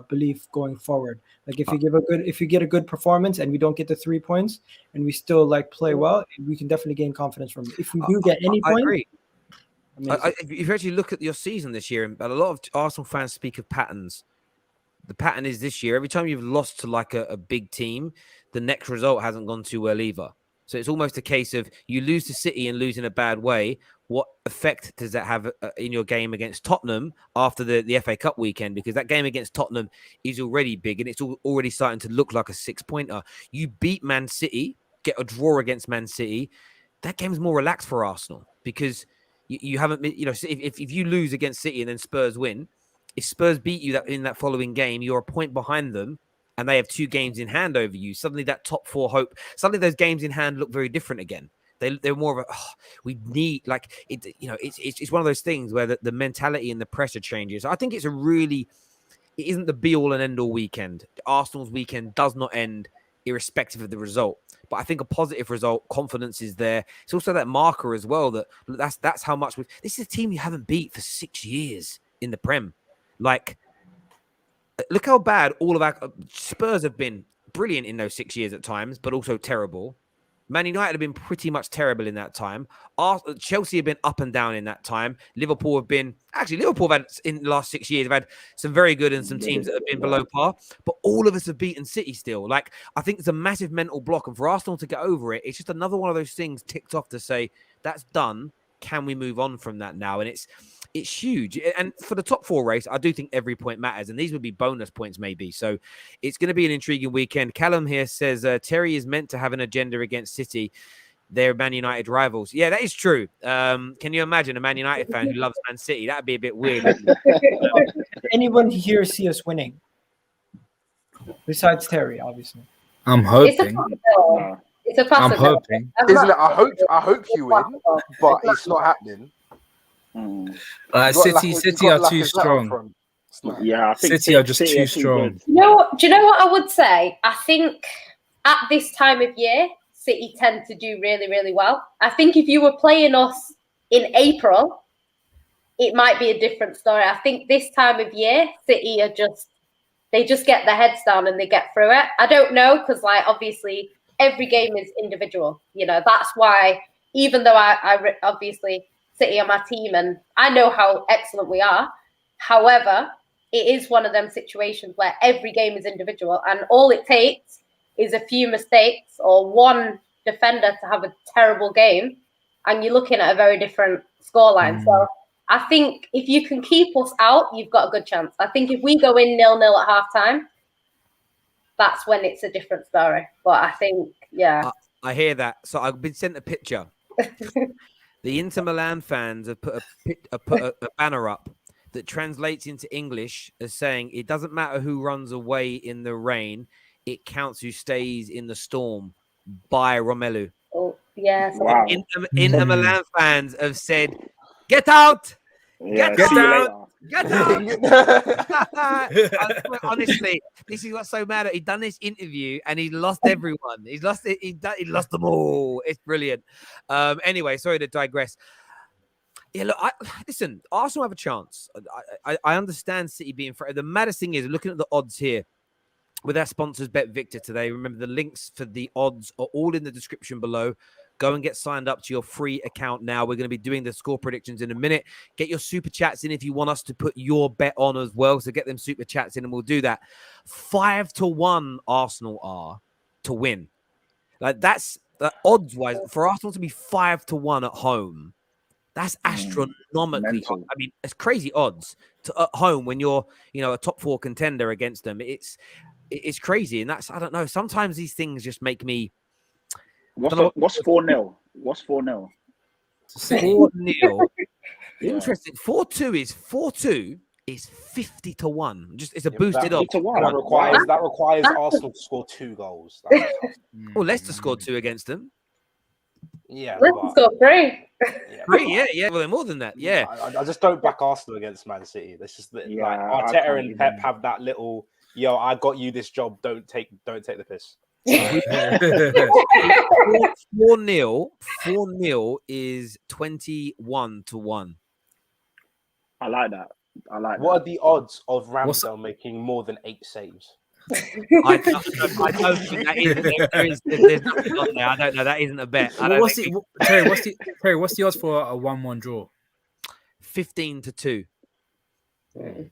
belief going forward. Like if you get a good performance and we don't get the 3 points and we still play well, we can definitely gain confidence from it. If we do get any points, agree. If you actually look at your season this year, and a lot of Arsenal fans speak of patterns. The pattern is this year, every time you've lost to like a big team, the next result hasn't gone too well either. So it's almost a case of you lose to City and lose in a bad way. What effect does that have in your game against Tottenham after the FA Cup weekend? Because that game against Tottenham is already big and it's already starting to look like a 6-pointer. You beat Man City, get a draw against Man City. That game's more relaxed for Arsenal because you haven't, if you lose against City and then Spurs win, if Spurs beat you in that following game, you're a point behind them. And they have 2 games in hand over you. Suddenly that top 4 hope, suddenly those games in hand look very different again. They're more of we need it's one of those things where the mentality and the pressure changes. I think it's a really it isn't the be all and end all weekend. Arsenal's weekend does not end irrespective of the result. But I think a positive result, confidence is there. It's also that marker as well that's how much this is a team you haven't beat for 6 years in the Prem. Like, look how bad all of our Spurs have been. Brilliant in those 6 years at times, but also terrible. Man United have been pretty much terrible in that time. Chelsea have been up and down in that time. Liverpool have had, in the last 6 years, have had some very good and some teams that have been below par. But all of us have beaten City still. Like, I think it's a massive mental block. And for Arsenal to get over it, it's just another one of those things ticked off to say, that's done. Can we move on from that now? And it's huge. And for the top 4 race, I do think every point matters. And these would be bonus points maybe. So it's going to be an intriguing weekend. Callum here says, Terry is meant to have an agenda against City. They're Man United rivals. Yeah, that is true. Can you imagine a Man United fan who loves Man City? That'd be a bit weird. Anyone here see us winning? Besides Terry, obviously. I'm hoping. It's a possibility. I'm hoping. Isn't it? I hope you win, but it's not happening. City are too strong. Yeah, I think City are just too strong. Do you know what I would say? I think at this time of year, City tend to do really, really well. I think if you were playing us in April, it might be a different story. I think this time of year, City are they just get their heads down and they get through it. I don't know, because obviously every game is individual. That's why, even though I obviously City are my team and I know how excellent we are. However, it is one of them situations where every game is individual and all it takes is a few mistakes or one defender to have a terrible game and you're looking at a very different scoreline. So I think if you can keep us out, you've got a good chance. I think if we go in 0-0 at halftime, that's when it's a different story. But I think, yeah. I hear that. So I've been sent a picture. The Inter Milan fans have put a banner up that translates into English as saying, it doesn't matter who runs away in the rain, it counts who stays in the storm, by Romelu. Oh, yeah. Wow. Inter Milan fans have said, get out! Yeah, Get see you out! later. Get out! Honestly, this is what's so mad at. He's done this interview and he lost everyone. He's lost it. He lost them all. It's brilliant. Anyway, sorry to digress. Yeah, look, listen, Arsenal have a chance. I understand City being the maddest thing is looking at the odds here with our sponsors Bet Victor today. Remember, the links for the odds are all in the description below. Go and get signed up to your free account now. We're going to be doing the score predictions in a minute. Get your super chats in if you want us to put your bet on as well. So get them super chats in and we'll do that. 5-1 Arsenal are to win. Like that's odds wise for Arsenal to be 5-1 at home. That's astronomically. Mental. I mean, it's crazy odds at home when you're, a top 4 contender against them. It's crazy. And that's, I don't know. Sometimes these things just make me. What's 4-0? What's 4-0? 4-0. Interesting. 4-2 is 50-1. Just it's a boosted odds. That requires Arsenal to score 2 goals. Well, Leicester scored 2 against them. Yeah, Leicester scored 3. Yeah. Well, they're more than that. Yeah. I just don't back Arsenal against Man City. That's just like Arteta and Pep have that little. Yo, I got you this job. Don't take the piss. 4-0 is 21-1. I like that. What are the odds of Ramsdale making more than 8 saves? I don't think that is. There's nothing on there. I don't know. That isn't a bet. Terry, what's the odds for a 1-1 draw? 15-2. I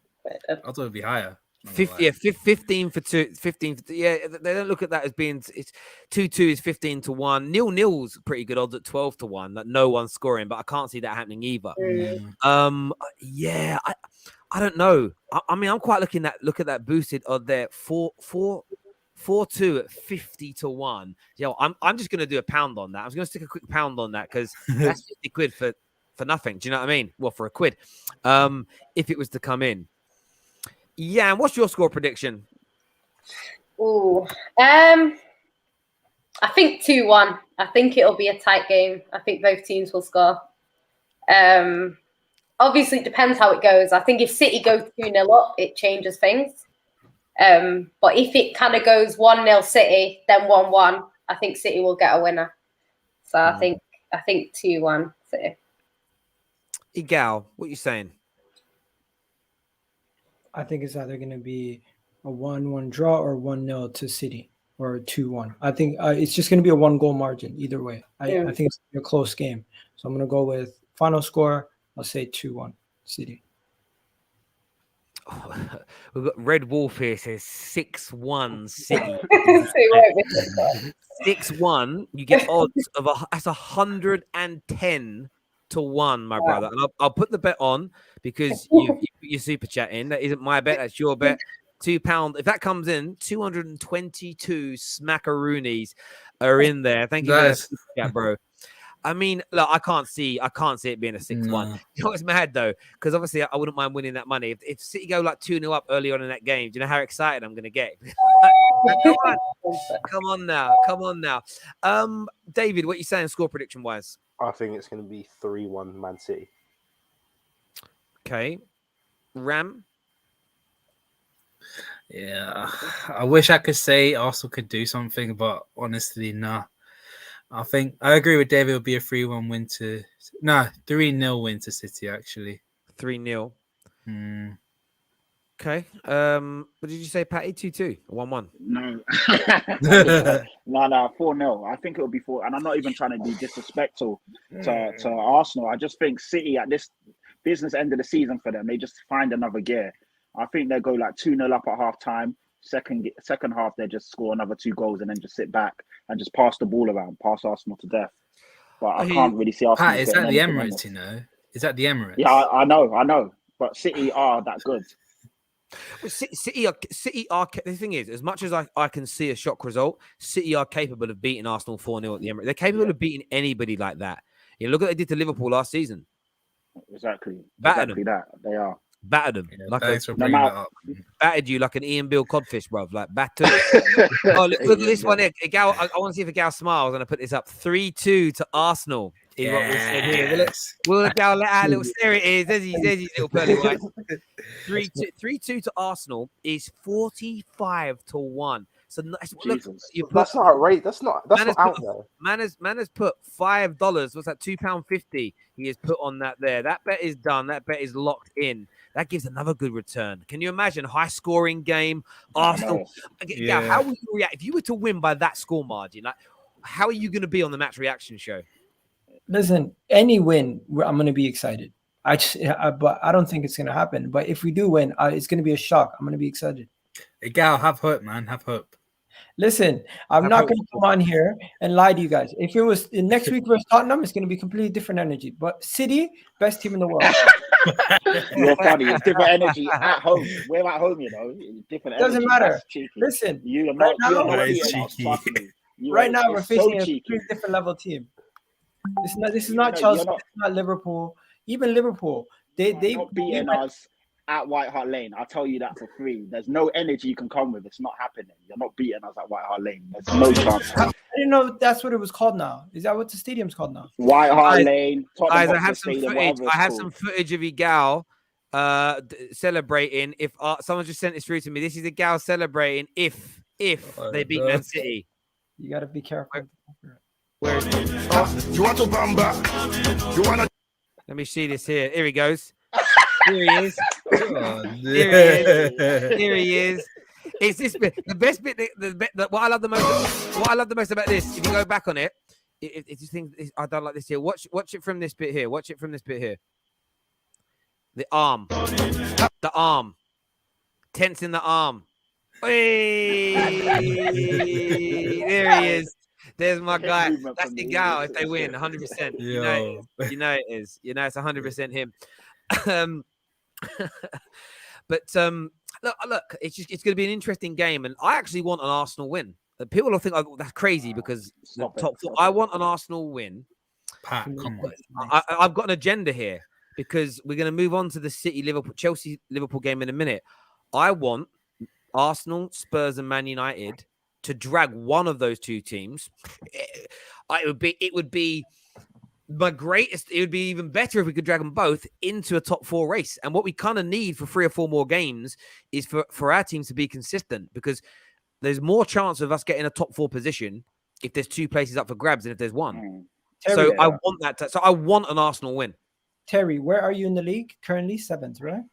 thought it'd be higher. 15 for 2. 15 for 2. Yeah, they don't look at that as being. It's 2-2 is 15-1. 0-0's pretty good odds at 12-1. That no one's scoring, but I can't see that happening either. Yeah, I don't know. I mean, I'm quite look at that boosted odd there. 4-2 at 50-1. Yeah, I'm just gonna do a pound on that. I'm gonna stick a quick pound on that because that's 50 quid for nothing. Do you know what I mean? Well, for a quid. If it was to come in. Yeah, and what's your score prediction? Ooh, I think 2-1. I think it'll be a tight game. I think both teams will score. obviously it depends how it goes. I think if City go 2-0 up, it changes things. But if it kind of goes 1-0 City, then 1-1, I think City will get a winner. So I think 2-1 City. Igal, what are you saying? I think it's either going to be a 1-1 draw or 1-0 to City or 2-1. I think it's just going to be a 1-goal margin either way. I think it's a close game. So I'm going to go with final score. I'll say 2-1 City. We've got Red Wolf here says 6-1 City. 6-1. You get odds of that's 110 to 1, my brother. And I'll put the bet on because you put your super chat in. That isn't my bet. That's your bet. £2. If that comes in, 222 smackaroonies are in there. Thank you for that super chat, bro. I mean, look, I can't see it being a 6-1. No. You know what's mad though? Because obviously I wouldn't mind winning that money. If City go like 2-0 up early on in that game, do you know how excited I'm gonna get? Come on now. David, what are you saying score prediction wise? I think it's going to be 3-1 Man City. Okay. Ram? Yeah. I wish I could say Arsenal could do something, but honestly, nah. I think I agree with David. It'll be a 3-1 win to 3-0 win to City, actually. 3-0. Okay. What did you say, Patty? 2-2 or 1-1? No. No, 4-0. I think it'll be 4. And I'm not even trying to be disrespectful to Arsenal. I just think City at this business end of the season for them, they just find another gear. I think they'll go like 2-0 up at half time. Second half, they just score another 2 goals and then just sit back and just pass the ball around, pass Arsenal to death. But I can't really see Arsenal. Pat, is that the Emirates, you know? Is that the Emirates? Yeah, I know. But City are that good. Well, City are. The thing is, as much as I can see a shock result, City are capable of beating Arsenal 4-0 at the Emirates. They're capable of beating anity like that. You look what they did to Liverpool last season. Exactly That. They are. Battered them. Yeah, thanks for bringing that up. Battered you like an Ian Bill codfish, bro. Like battered. Oh, look at this one here. Gal, I want to see if Gal smiles. I'm going to put this up. 3-2 to Arsenal. Is what we said here. Will Gal let out a little? There it is. There's his little pearly white. 3-2 to Arsenal is 45 to 1. So that's not right. That's not out there. Man has put $5. What's that? £2.50. He has put on that there. That bet is done. That bet is locked in. That gives another good return. Can you imagine high scoring game? Arsenal. Yeah. How would you react if you were to win by that score margin? Like, how are you going to be on the match reaction show? Listen, any win, I'm going to be excited. But I don't think it's going to happen. But if we do win, it's going to be a shock. I'm going to be excited. Gal, have hope, man. Have hope. Listen, I'm not going to come on here and lie to you guys. If it was next week versus Tottenham, it's going to be completely different energy. But City, best team in the world. You're funny. It's different energy at home. We're at home, you know. Different. Doesn't matter. Listen, you're not right now we're facing a completely different level team. This is not Chelsea. This is not Liverpool. Even Liverpool, they've beaten us at White Hart Lane. I'll tell you that for free. There's no energy you can come with. It's not happening. You're not beating us at White Hart Lane. There's no chance. I didn't know that's what it was called now. Is that what the stadium's called now? White Hart Lane. Guys, I have some footage. I have some footage of Igal celebrating. If someone just sent this through to me, this is Igal celebrating if they beat Man City. You got to be careful. Where is it? You want to bomb back? You want to? Let me see this here. Here he goes. Here he is. Oh, Here he is. It's this bit. The best bit. What I love the most. What I love the most about this. If you go back on it, it's this thing. I don't like this here. Watch it from this bit here. Watch it from this bit here. The arm. The arm. Tensing the arm. Hey! There he is. There's my guy. That's the gal if they win, 100%. You know it is. You know it's 100% him. But look, it's going to be an interesting game, and I actually want an Arsenal win. People will think that's crazy because I want an Arsenal win. Pat, come on. I've got an agenda here because we're going to move on to the Chelsea Liverpool game in a minute. I want Arsenal, Spurs, and Man United to drag one of those two teams. It would be it would be even better if we could drag them both into a top 4 race. And what we kind of need for 3 or 4 more games is for our teams to be consistent, because there's more chance of us getting a top 4 position if there's 2 places up for grabs than if there's 1. So I want that. So I want an Arsenal win. Terry, where are you in the league? Currently 7th, right?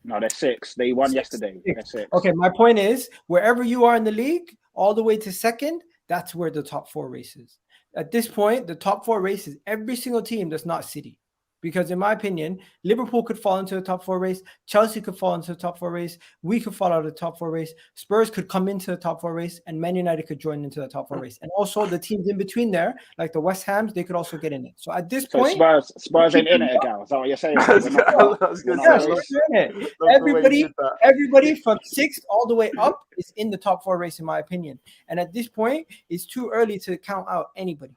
No, they're 6th. They won yesterday. They're 6th. Okay, my point is, wherever you are in the league, all the way to 2nd, that's where the top 4 race is. At this point, the top 4 races, every single team that's not City. Because in my opinion, Liverpool could fall into the top 4 race. Chelsea could fall into the top 4 race. We could fall out of the top 4 race. Spurs could come into the top 4 race. And Man United could join into the top 4 race. And also the teams in between there, like the West Hams, they could also get in it. So at this point... Spurs ain't in it, Gal. Is that what you're saying? Everybody from 6th all the way up is in the top 4 race, in my opinion. And at this point, it's too early to count out anybody.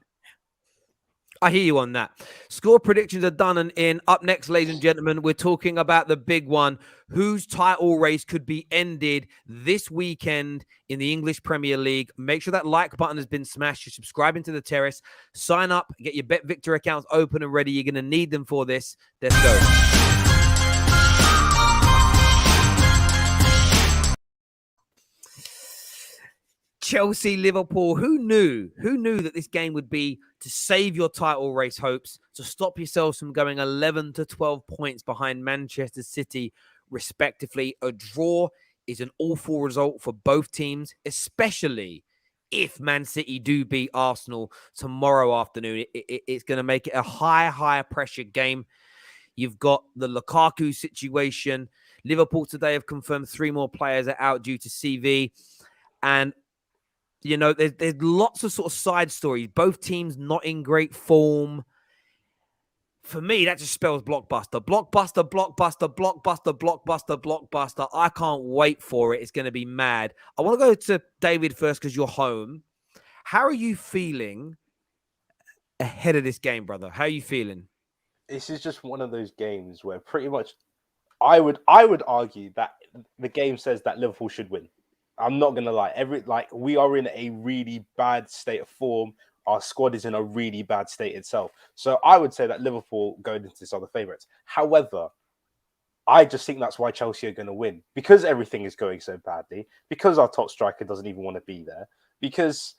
I hear you on that. Score predictions are done and in. Up next, ladies and gentlemen, we're talking about the big one. Whose title race could be ended this weekend in the English Premier League? Make sure that like button has been smashed. You're subscribing to the Terrace. Sign up. Get your Bet Victor accounts open and ready. You're going to need them for this. Let's go. Chelsea, Liverpool. Who knew that this game would be to save your title race hopes, to stop yourselves from going 11 to 12 points behind Manchester City, respectively? A draw is an awful result for both teams, especially if Man City do beat Arsenal tomorrow afternoon. It's going to make it a high pressure game. You've got the Lukaku situation. Liverpool today have confirmed 3 more players are out due to CV. And you know, there's lots of sort of side stories. Both teams not in great form. For me, that just spells blockbuster. Blockbuster, blockbuster, blockbuster, blockbuster, blockbuster. I can't wait for it. It's going to be mad. I want to go to David first because you're home. How are you feeling ahead of this game, brother? How are you feeling? This is just one of those games where pretty much I would argue that the game says that Liverpool should win. I'm not gonna lie. We are in a really bad state of form. Our squad is in a really bad state itself. So I would say that Liverpool going into this are the favourites. However, I just think that's why Chelsea are going to win, because everything is going so badly, because our top striker doesn't even want to be there, because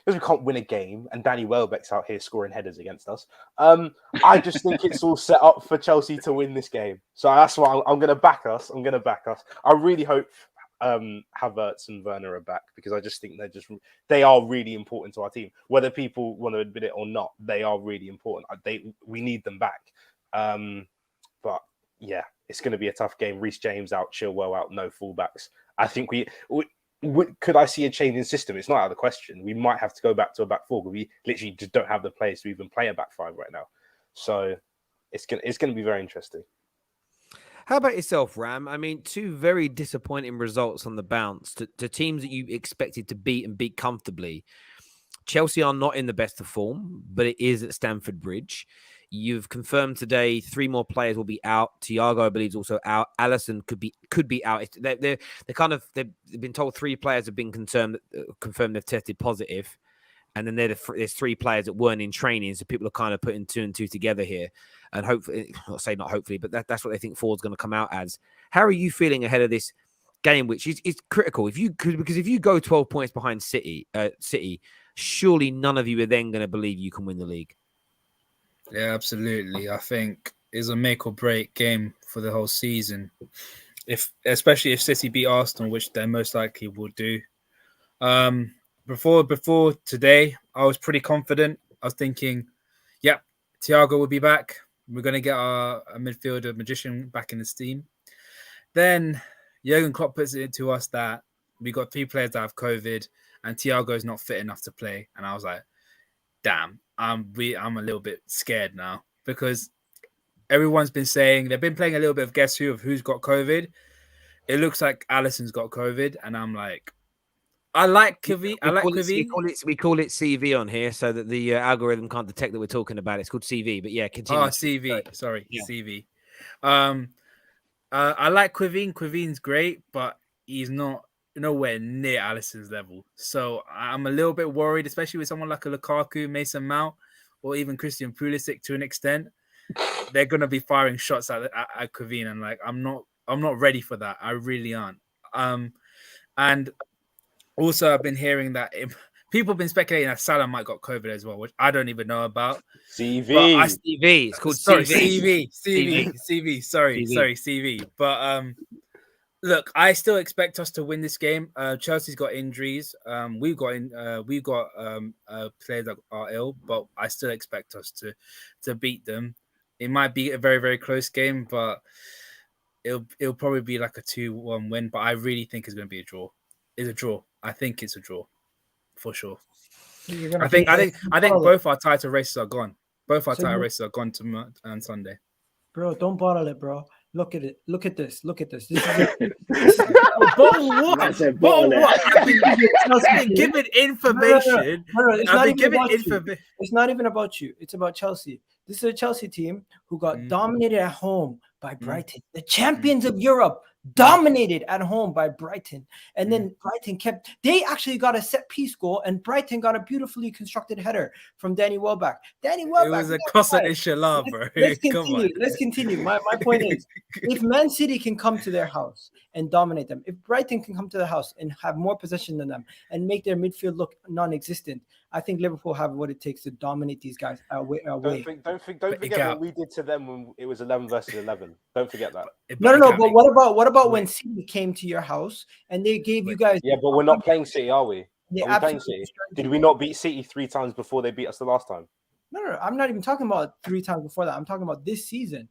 we can't win a game and Danny Welbeck's out here scoring headers against us. I just think it's all set up for Chelsea to win this game. So that's why I'm going to back us. I really hope Havertz and Werner are back, because I just think they are really important to our team. Whether people want to admit it or not, they are really important. We need them back. But yeah, it's going to be a tough game. Reece James out, Chilwell out, no fullbacks. I think could I see a change in system? It's not out of the question. We might have to go back to a back 4, because we literally just don't have the players to even play a back 5 right now. So it's going to be very interesting. How about yourself, Ram? I mean, 2 very disappointing results on the bounce to teams that you expected to beat and beat comfortably. Chelsea are not in the best of form, but it is at Stamford Bridge. You've confirmed today 3 more players will be out. Thiago, I believe, is also out. Alisson could be out. They've been told 3 players have been confirmed they've tested positive. And then there's 3 players that weren't in training. So people are kind of putting 2 and 2 together here. And hopefully, not hopefully, but that's what they think Ford's going to come out as. How are you feeling ahead of this game, which is critical? Because if you go 12 points behind City, surely none of you are then going to believe you can win the league. Yeah, absolutely. I think it's a make or break game for the whole season. Especially if City beat Arsenal, which they most likely will do. Before today, I was pretty confident. I was thinking, yeah, Thiago will be back. We're going to get a midfielder magician back in the team. Then Jurgen Klopp puts it to us that we got 3 players that have COVID and Thiago is not fit enough to play. And I was like, damn, I'm a little bit scared now, because everyone's been saying they've been playing a little bit of guess who of who's got COVID. It looks like Alisson's got COVID, and I'm like, I like Kvin. We call it CV on here so that the algorithm can't detect that we're talking about it. It's called CV, but yeah, continue. Oh, CV. Sorry, yeah. CV. I like Kvin. Kvin's great, but he's nowhere near Alisson's level. So I'm a little bit worried, especially with someone like a Lukaku, Mason Mount. or even Christian Pulisic to an extent, they're gonna be firing shots at Kevin, and like I'm not ready for that. I really aren't. And also I've been hearing that people have been speculating that Salah might got COVID as well, which I don't even know about. CV. CV. It's called Sorry, CV. CV. Sorry, CV. But look, I still expect us to win this game. Chelsea's got injuries. We've got players that are ill, but I still expect us to beat them. It might be a very, very close game, but it'll probably be like a 2-1 win. But I really think it's going to be a draw. It's a draw. I think it's a draw for sure. I think both our title races are gone. Both our title races are gone on Sunday. Bro, don't bottle it, bro. Look at it. Look at this. This is Bottle what? I've been given information. No, it's not even about you. It's about Chelsea. This is a Chelsea team who got dominated at home by Brighton. The champions of Europe dominated at home by Brighton. And then Brighton they actually got a set piece goal, and Brighton got a beautifully constructed header from Danny Welbeck. It was a Cosa Inshallah, bro. Let's continue. My point is, if Man City can come to their house and dominate them, if Brighton can come to the house and have more possession than them and make their midfield look non-existent, I think Liverpool have what it takes to dominate these guys away. Don't forget what we did to them when it was 11 versus 11. Don't forget that. No. But what about when City came to your house and they gave you guys? Yeah, but we're not playing City, are we? Are we playing City? Did we not beat City 3 times before they beat us the last time? No. I'm not even talking about 3 times before that. I'm talking about this season.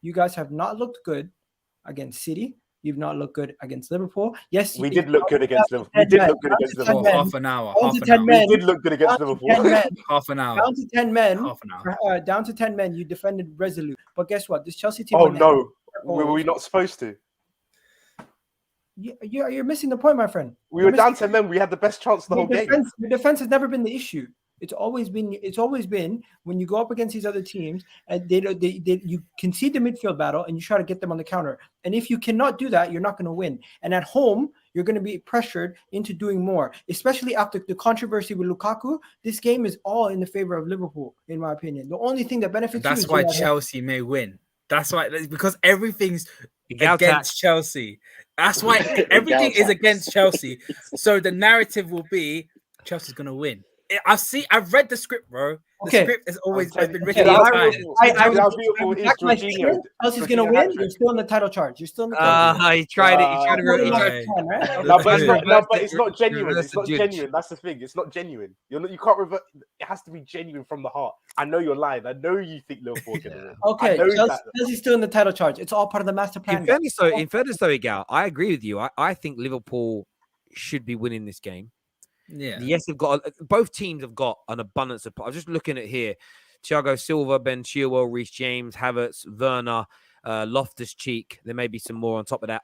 You guys have not looked good against City. You've not looked good against Liverpool. Yes, we did look good against Liverpool. We did look good against Liverpool. Half an hour. We did look good against Liverpool. Half an hour. Down to 10 men. Half an hour. Down to 10 men. You defended resolute. But guess what? This Chelsea team. Oh no, were we not supposed to? You're missing the point, my friend. We were down 10 men. We had the best chance the whole game. Your defense has never been the issue. It's always been when you go up against these other teams and you concede the midfield battle and you try to get them on the counter. And if you cannot do that, you're not going to win. And at home, you're going to be pressured into doing more, especially after the controversy with Lukaku. This game is all in the favor of Liverpool, in my opinion. The only thing that benefits that's why Chelsea may win. That's why, because everything's against Chelsea. That's why everything is against Chelsea. So the narrative will be Chelsea's going to win. I've read the script, bro. The script has always been written. Chelsea's gonna win. You're still in the title charge. You're still in the title. He tried it. But it's not genuine. It's not genuine. That's the thing. It's not genuine. You can't revert. It has to be genuine from the heart. I know you're lying. I know you think Liverpool can win. Okay, Chelsea's still in the title charge. It's all part of the master plan. In fairness, though, Igal, I agree with you. I think Liverpool should be winning this game. Yeah. Yes, both teams have got an abundance of. I'm just looking at here: Thiago Silva, Ben Chilwell, Reece James, Havertz, Werner, Loftus-Cheek. There may be some more on top of that.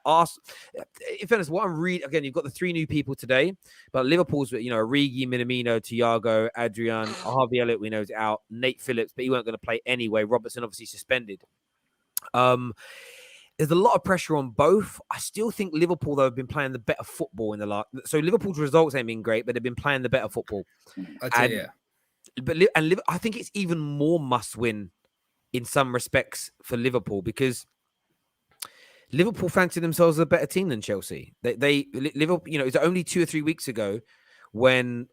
In fairness, what I'm reading again, you've got the 3 new people today, but Liverpool's, Origi, Minamino, Thiago, Adrian, Harvey Elliott, we know is out. Nate Phillips, but he weren't going to play anyway. Robertson obviously suspended. There's a lot of pressure on both. I still think Liverpool, though, have been playing the better football in the last. So Liverpool's results ain't been great, but they've been playing the better football. I think it's even more must-win in some respects for Liverpool because Liverpool fancy themselves a better team than Chelsea. Liverpool, it's only 2 or 3 weeks ago when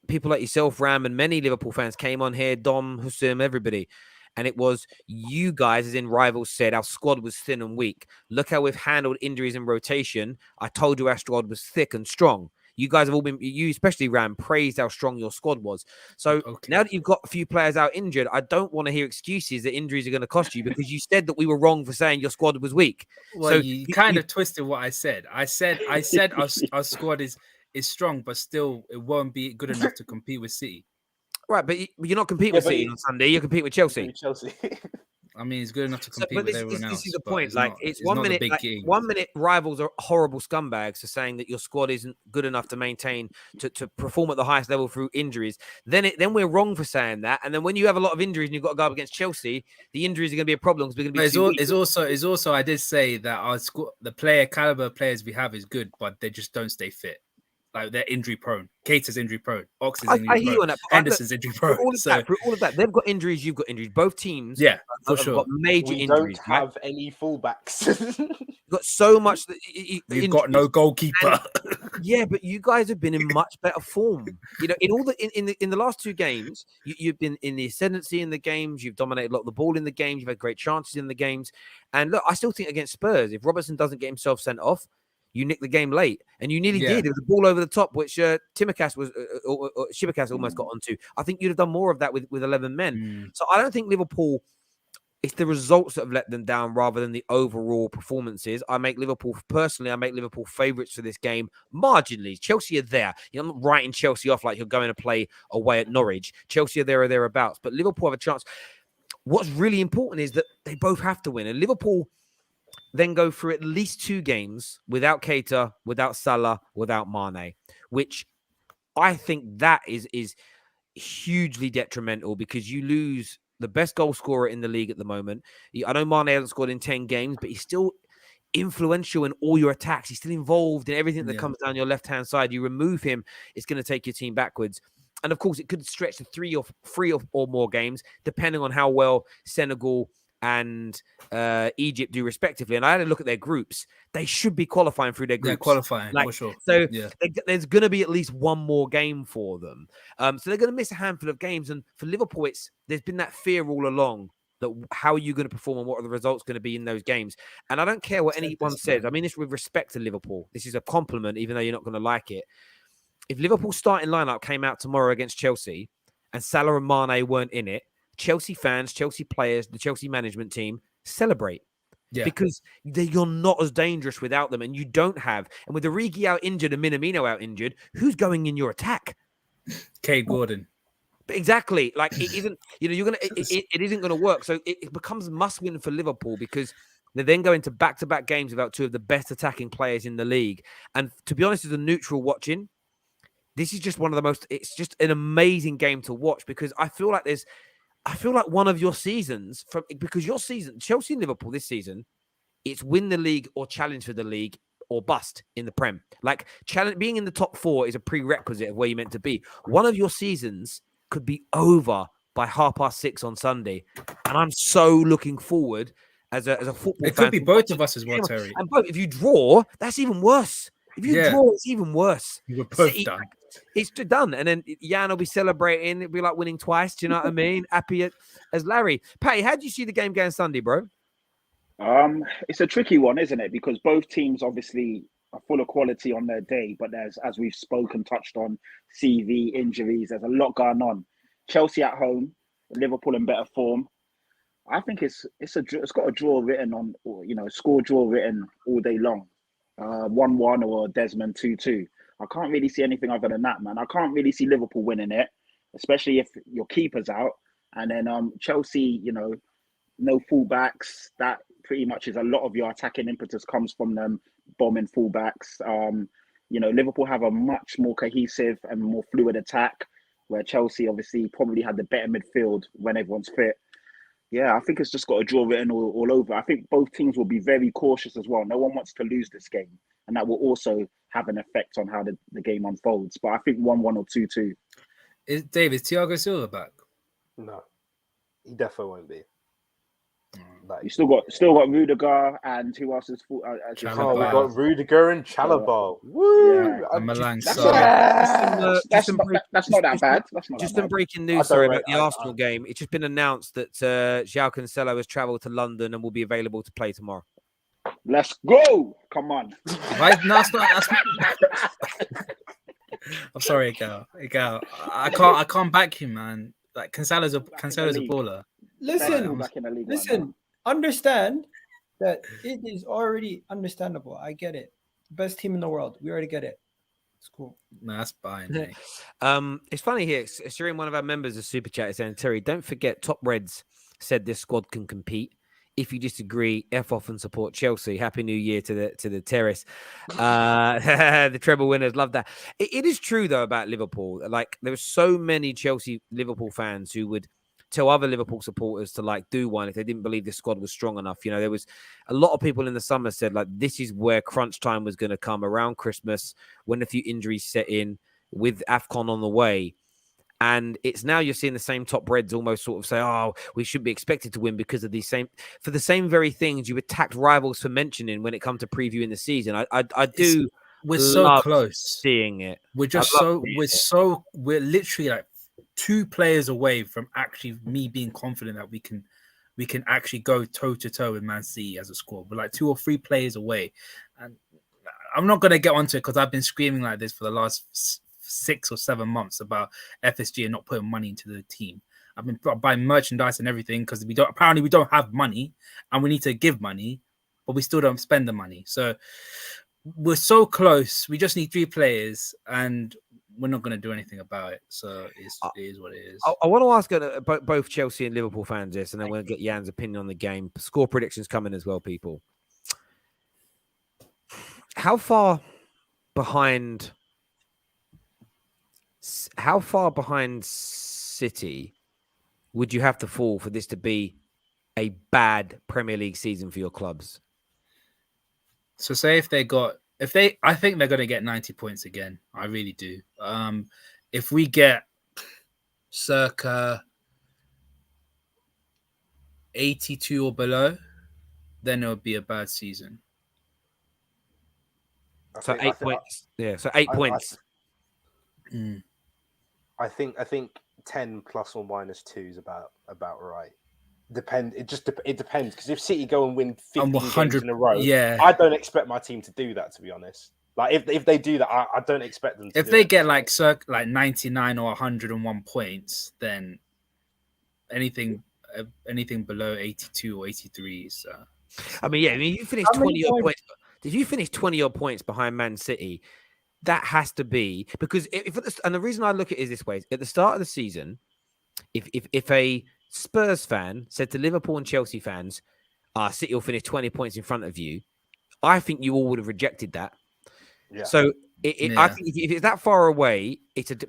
people like yourself, Ram, and many Liverpool fans came on here, Dom, Hussein, everybody. And it was you guys, as in rivals, said our squad was thin and weak. Look how we've handled injuries and rotation. I told you our squad was thick and strong. You guys have all been, you especially Ram, praised how strong your squad was. So now that you've got a few players out injured, I don't want to hear excuses that injuries are going to cost you because you said that we were wrong for saying your squad was weak. Well, so you kind of twisted what I said. I said our squad is strong, but still it won't be good enough to compete with City. Right, but you're not competing with City on Sunday. You compete with Chelsea. I mean, it's good enough to compete with everyone else. This is the point. It's 1 minute. 1 minute, rivals are horrible scumbags for saying that your squad isn't good enough to maintain to perform at the highest level through injuries. Then we're wrong for saying that. And then when you have a lot of injuries and you've got to go up against Chelsea, the injuries are going to be a problem. It's also I did say that our squad, the caliber of players we have is good, but they just don't stay fit. like they're injury prone. Keita's injury prone. Ox is I injury hear you prone. on that. Henderson's injury prone. Through all of that, they've got injuries. You've got injuries. Both teams, Yeah, for have sure. got major We injuries. don't have any fullbacks. You've got so much. We've got no goalkeeper. Yeah, but you guys have been in much better form. You know, in all in the last 2 games, you've been in the ascendancy in the games. You've dominated a lot of the ball in the games. You've had great chances in the games. And look, I still think against Spurs, if Robertson doesn't get himself sent off, you nick the game late, and you nearly did. It was a ball over the top, which Tsimikas was, or Tsimikas almost got onto. I think you'd have done more of that with 11 men. So I don't think Liverpool. It's the results that have let them down rather than the overall performances. I make Liverpool favourites for this game marginally. Chelsea are there. You know, I'm not writing Chelsea off like you're going to play away at Norwich. Chelsea are there or thereabouts, but Liverpool have a chance. What's really important is that they both have to win, and Liverpool then go through at least 2 games without Keita, without Salah, without Mane, which I think that is hugely detrimental because you lose the best goal scorer in the league at the moment. I know Mane hasn't scored in 10 games, but he's still influential in all your attacks. He's still involved in everything that comes down your left-hand side. You remove him, it's going to take your team backwards. And of course, it could stretch to 3 or more games, depending on how well Senegal and Egypt do respectively. And I had a look at their groups. They should be qualifying through their groups. They're qualifying, for sure. So there's going to be at least 1 more game for them. So they're going to miss a handful of games. And for Liverpool, there's been that fear all along that how are you going to perform and what are the results going to be in those games. And I don't care what anyone says. I mean this with respect to Liverpool. This is a compliment, even though you're not going to like it. If Liverpool's starting lineup came out tomorrow against Chelsea and Salah and Mane weren't in it, Chelsea fans, Chelsea players, the Chelsea management team celebrate. Yeah. Because you're not as dangerous without them, and you don't have. And with Origi out injured and Minamino out injured, who's going in your attack? Cade Gordon. Exactly. Like it isn't. You know, it isn't going to work. So it becomes must-win for Liverpool because they then go into back-to-back games without 2 of the best attacking players in the league. And to be honest, as a neutral watching, this is just one of the most. It's just an amazing game to watch because I feel like one of your seasons because your season, Chelsea and Liverpool this season, it's win the league or challenge for the league or bust in the Prem. Like being in the top 4 is a prerequisite of where you're meant to be. One of your seasons could be over by 6:30 on Sunday, and I'm so looking forward as a football. It could be both of us as well, Terry. And both, if you draw, that's even worse. If you draw, it's even worse. You were both done. It's done. And then Jan will be celebrating. It'll be like winning twice. Do you know what I mean? Happy as Larry. Patty, how do you see the game going Sunday, bro? It's a tricky one, isn't it? Because both teams obviously are full of quality on their day, but there's, as we've touched on, CV, injuries, there's a lot going on. Chelsea at home, Liverpool in better form. I think it's got a draw written on, score draw written all day long. 1-1 or Desmond 2-2. I can't really see anything other than that, man. I can't really see Liverpool winning it, especially if your keeper's out. And then Chelsea, no fullbacks. That pretty much is a lot of your attacking impetus comes from them bombing fullbacks. Liverpool have a much more cohesive and more fluid attack, where Chelsea obviously probably had the better midfield when everyone's fit. Yeah, I think it's just got a draw written all over. I think both teams will be very cautious as well. No one wants to lose this game. And that will also have an effect on how the game unfolds. But I think 1-1 or 2-2. Is Thiago Silva back? No, he definitely won't be. You still got Rudiger and who else is? We got Rudiger and Chalobah. Woo! Yeah. And Malang. That's not that bad. Just some breaking news, about the Arsenal game. It's just been announced that João Cancelo has travelled to London and will be available to play tomorrow. Let's go! Come on. I'm sorry, Gal. I can't back him, man. Like Cancelo's a baller. Listen. Understand that it is already understandable. I get it. Best team in the world. We already get it. It's cool. No, that's fine. Mate. It's funny here. Shireen, one of our members of Super Chat, is saying, Terry, don't forget Top Reds said this squad can compete. If you disagree, F off and support Chelsea. Happy New Year to the terrace. The treble winners, love that. It is true though about Liverpool. Like there were so many Chelsea Liverpool fans who would tell other Liverpool supporters to like do one if they didn't believe the squad was strong enough. You know, there was a lot of people in the summer said like this is where crunch time was going to come around Christmas when a few injuries set in with AFCON on the way. And it's now you're seeing the same top reds almost sort of say, oh, we should be expected to win because of these for the same very things you attacked rivals for mentioning when it comes to previewing the season. I do. We're so close seeing it. We're literally like 2 players away from actually me being confident that we can actually go toe to toe with Man City as a squad. We're like 2 or 3 players away. And I'm not going to get onto it because I've been screaming like this for the last 6 or 7 months about FSG and not putting money into the team. I've been buying merchandise and everything because we don't have money and we need to give money, but we still don't spend the money. So we're so close. We just need 3 players and we're not going to do anything about it. So it is what it is. I want to ask both Chelsea and Liverpool fans this, and then we'll get Jan's opinion on the game. Score predictions coming as well, people. How far behind City would you have to fall for this to be a bad Premier League season for your clubs? So say I think they're going to get 90 points again. I really do. If we get circa 82 or below, then it would be a bad season. So 8 points. Yeah, so 8 points. I think 10 plus or minus 2 is about right. It depends because if City go and win 15 games in a row, I don't expect my team to do that. To be honest, like if they do that, I don't expect them to. If they get like 99 or 101 points, then anything below 82 or 83 is. I mean, you finished 20 odd points. If you finish 20 odd points behind Man City, that has to be because and the reason I look at it is this way: at the start of the season, if a Spurs fan said to Liverpool and Chelsea fans, City will finish 20 points in front of you, I think you all would have rejected that. Yeah. So I think if it's that far away,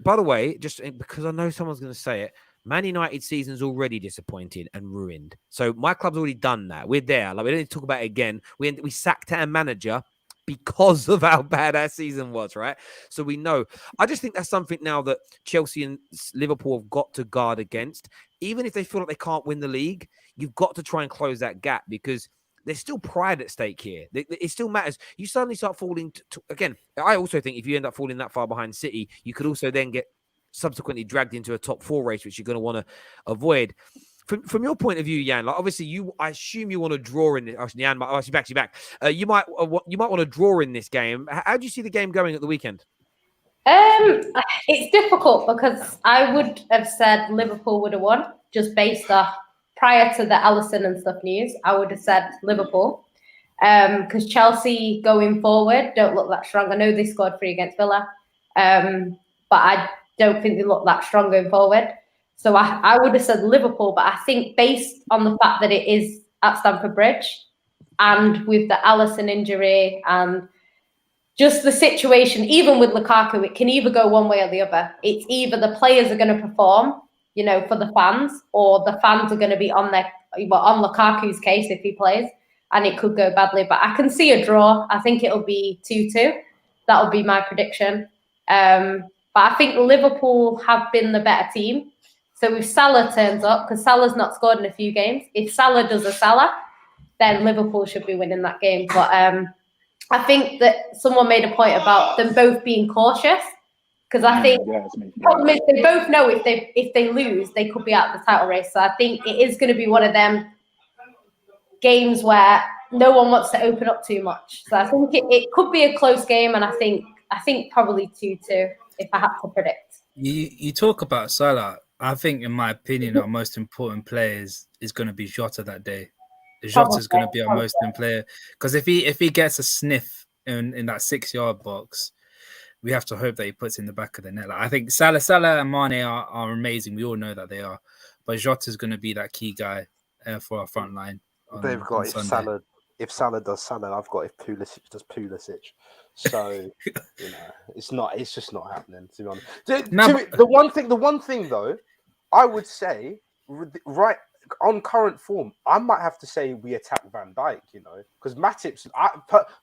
by the way, just because I know someone's going to say it, Man United season's already disappointed and ruined. So my club's already done that. We're there. Like we don't need to talk about it again. We sacked our manager because of how bad our season was, right? So we know. I just think that's something now that Chelsea and Liverpool have got to guard against. Even if they feel like they can't win the league, you've got to try and close that gap because there's still pride at stake here. It still matters. You suddenly start falling again. I also think if you end up falling that far behind City, you could also then get subsequently dragged into a top 4 race, which you're going to want to avoid. From your point of view, Jan, like obviously I assume you want to draw in this. Actually, Jan, back. You might want to draw in this game. How do you see the game going at the weekend? It's difficult because I would have said Liverpool would have won just based off prior to the Alisson and stuff news. I would have said Liverpool because Chelsea going forward don't look that strong. I know they scored 3 against Villa, but I don't think they look that strong going forward. So I would have said Liverpool, but I think based on the fact that it is at Stamford Bridge and with the Alisson injury and just the situation, even with Lukaku, it can either go one way or the other. It's either the players are going to perform, for the fans, or the fans are going to be on Lukaku's case if he plays, and it could go badly. But I can see a draw. I think it'll be 2-2. That'll be my prediction. But I think Liverpool have been the better team. So if Salah turns up, because Salah's not scored in a few games, if Salah does a Salah, then Liverpool should be winning that game. But I think that someone made a point about them both being cautious, because I think the problem is they both know if they lose, they could be out of the title race. So I think it is going to be one of them games where no one wants to open up too much. So I think it could be a close game, and I think probably 2-2 if I had to predict. You talk about Salah. I think, in my opinion, our most important player is going to be Jota that day. Jota is going to be our most important player because if he gets a sniff in that 6-yard box, we have to hope that he puts in the back of the net. Like, I think Salah and Mane are amazing. We all know that they are, but Jota is going to be that key guy for our front line. They've got if Salah does Salah, I've got if Pulisic does Pulisic. So it's just not happening. To be honest, the one thing though, I would say right on current form, I might have to say we attack Van Dijk, you know, because Matip's.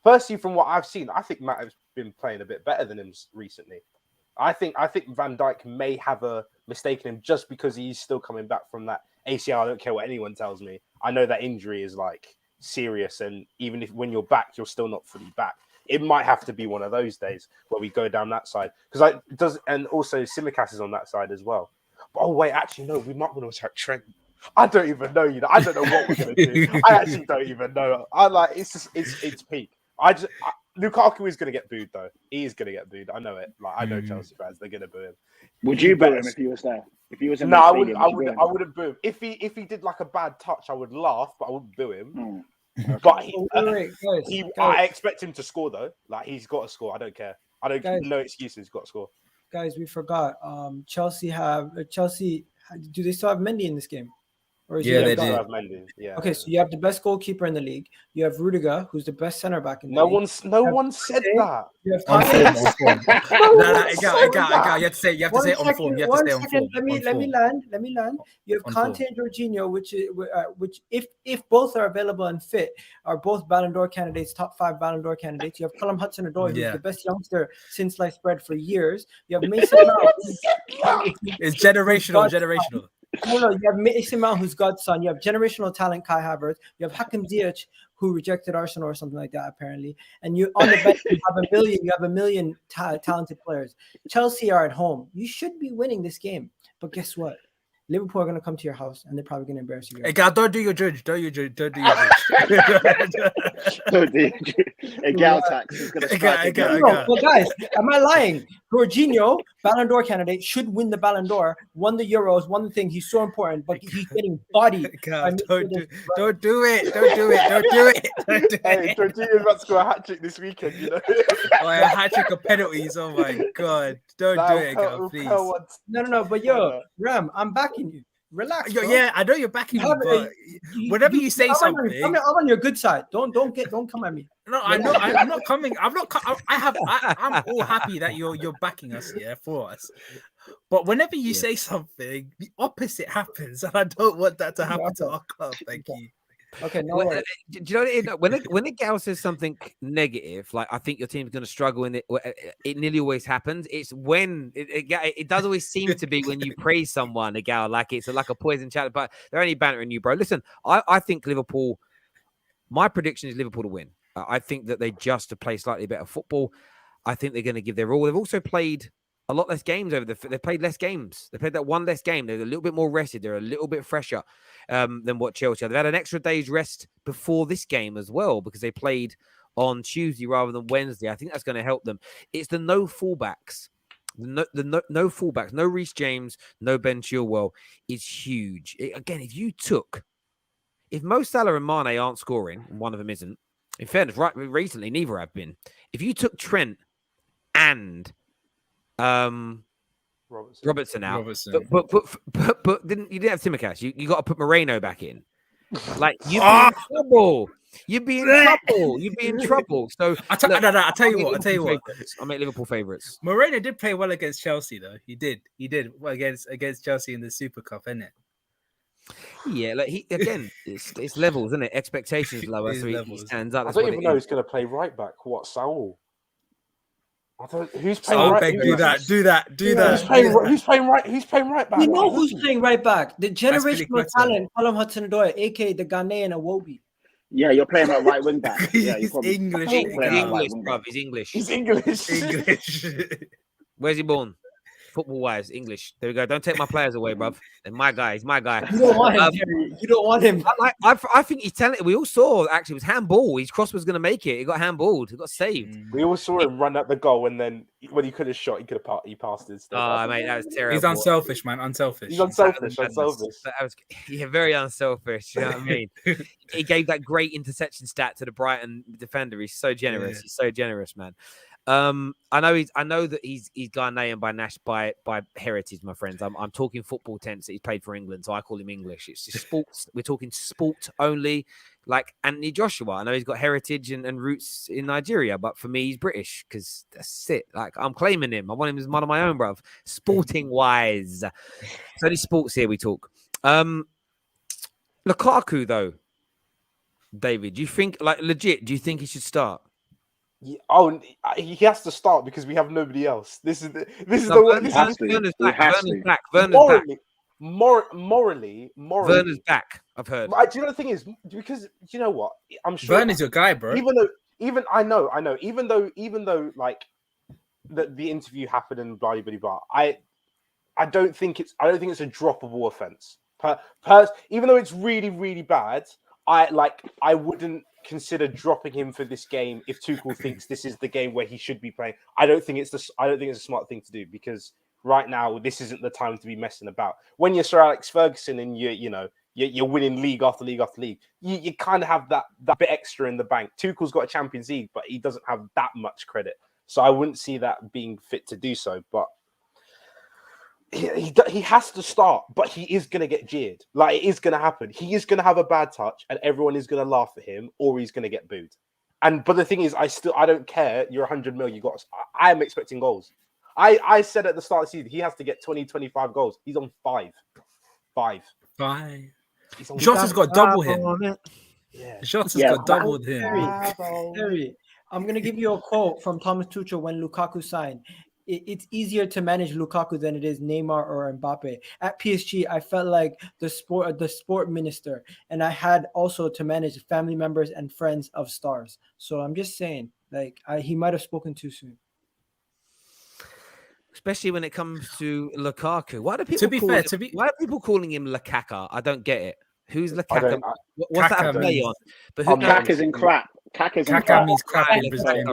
Personally, from what I've seen, I think Matip's been playing a bit better than him recently. I think Van Dijk may have a mistake in him just because he's still coming back from that ACL. I don't care what anyone tells me. I know that injury is like serious, and even if when you're back, you're still not fully back. It might have to be one of those days where we go down that side and also Tsimikas is on that side as well. But, oh wait, actually no, we might want to attack Trent. I don't even know, you know. I don't know what we're gonna do. I actually don't even know. It's peak. Lukaku is gonna get booed though. He is gonna get booed. I know it. Like I know Chelsea fans, they're gonna boo him. Would you boo him if he was there? If he was in no, the I stadium, wouldn't boo him. If he did like a bad touch, I would laugh, but I wouldn't boo him. Okay. But Guys. I expect him to score though. Like he's got to score. I don't care. Guys. No excuses. He's got to score. Guys, we forgot. Chelsea. Do they still have Mendy in this game? Or is Yeah, he they gone? do. Have Mendy. Yeah. Okay, so you have the best goalkeeper in the league. You have Rudiger, who's the best center back in the No league. one said that. You have On form, Kane. on form. You have to say it on form. You have to say on form. Let me land. You have On Conte and Jorginho, which if both are available and fit, are both Ballon d'Or candidates, top 5 Ballon d'Or candidates. You have Callum Hudson-Odoi, who's the best youngster since sliced bread for years. You have Mason Mount. It's generational. No, you have Mason Mount, who's God's son. You have generational talent, Kai Havertz. You have Hakim Ziyech, who rejected Arsenal or something like that, apparently. And you on the bench, you have a million talented players. Chelsea are at home. You should be winning this game. But guess what? Liverpool are going to come to your house, and they're probably going to embarrass you. Hey, God, don't do your judge. Don't do your judge. Don't do your judge. A gal tax is going to strike. Well, guys, am I lying? Jorginho, Ballon d'Or candidate, should win the Ballon d'Or. Won the Euros. Won the thing. He's so important, but he's getting bodied. God, don't do it. Hey, Jorginho's about to score a hat trick this weekend. You know, a hat trick of penalties. Oh my God, don't do it, God, please. No. But Ram, I'm backing you. Relax. Yeah, I know you're backing me, but whenever you say something, I'm on your good side. Don't come at me. No, I know. I'm not coming. I'm all happy that you're backing us, for us. But whenever you say something, the opposite happens, and I don't want that to happen to our club. Thank you. Okay, no. Do you know when a gal says something negative, like I think your team's going to struggle, and it nearly always happens. It's when it does always seem to be when you praise someone, a gal, like it's like a poison chat. But they're only bantering you, bro. Listen, I think Liverpool. My prediction is Liverpool to win. I think that they just to play slightly better football. I think they're going to give their all. They've also played a lot less games they've played less games. They played that one less game. They're a little bit more rested. They're a little bit fresher than what Chelsea are. They've had an extra day's rest before this game as well because they played on Tuesday rather than Wednesday. I think that's going to help them. It's the no fullbacks. No fullbacks, no Reece James, no Ben Chilwell is huge. If Mo Salah and Mane aren't scoring, and one of them isn't, in fairness, right recently, neither have been. If you took Trent and Robertson out, but you didn't have Tsimikas. You got to put Moreno back in. Like you'd be in trouble. You'd be in trouble. So I tell you what. I make Liverpool favourites. Moreno did play well against Chelsea, though. He did well against Chelsea in the Super Cup, isn't it? Yeah, like it's levels, isn't it? Expectations lower, so he stands up. I don't even know who's going to play right back. What, Saul? Who's playing Saul, right? Do that. Who's playing right back? We know who's playing right back. The generational talent, Callum Hudson-Odoi, aka the Ghanaian Awobi. Yeah, you're playing at right wing back. Yeah, he's English. He's English. Where's he born? Football-wise, English. There we go. Don't take my players away, bruv. And my guy, he's my guy. You don't want him, Terry. You don't want him. I think he's talented. We all saw, actually, it was handball. His cross was going to make it. He got handballed. He got saved. We all saw him run at the goal, and then when he could have shot, he passed instead. Oh, mate, that was terrible. He's unselfish, man. Unselfish. He's unselfish. Very unselfish. You know what I mean? He gave that great interception stat to the Brighton defender. He's so generous. Yeah. He's so generous, man. I know that he's Ghanaian by heritage, my friends. I'm talking football tense that he's played for England, so I call him English. It's just sports. We're talking sport only, like Anthony Joshua. I know he's got heritage and roots in Nigeria, but for me, he's British because that's it. Like I'm claiming him. I want him as one of my own, bruv. Sporting wise, it's only sports here we talk. Lukaku though, David, do you think legit? Do you think he should start? Yeah, oh, he has to start because we have nobody else. This is the Werner's back. Morally, Werner's back. I've heard. Do you know the thing is because you know what? I'm sure Werner's your guy, bro. I know. Even though like the interview happened and blah blah blah. I don't think it's a droppable offense. Even though it's really really bad, I wouldn't consider dropping him for this game if Tuchel thinks this is the game where he should be playing. I don't think it's a smart thing to do because right now this isn't the time to be messing about. When you're Sir Alex Ferguson and you're winning league after league after league, you kind of have that bit extra in the bank. Tuchel's got a Champions League, but he doesn't have that much credit, so I wouldn't see that being fit to do so. But he has to start, but he is going to get jeered. Like, it is going to happen. He is going to have a bad touch and everyone is going to laugh at him or he's going to get booed. But the thing is, I don't care. You're 100 mil. I am expecting goals. I said at the start of the season, he has to get 20, 25 goals. He's on 5. Jota's got double him. Yeah. Jota's got double him. Harry, I'm going to give you a quote from Thomas Tuchel when Lukaku signed. It's easier to manage Lukaku than it is Neymar or Mbappe. At PSG, I felt like the sport minister, and I had also to manage family members and friends of stars. So I'm just saying, he might have spoken too soon. Especially when it comes to Lukaku. Why are people calling him Lukaku? I don't get it. Who's Lukaku? What's that play on? But Kaka's in clap. Kaka means clap in Brazilian.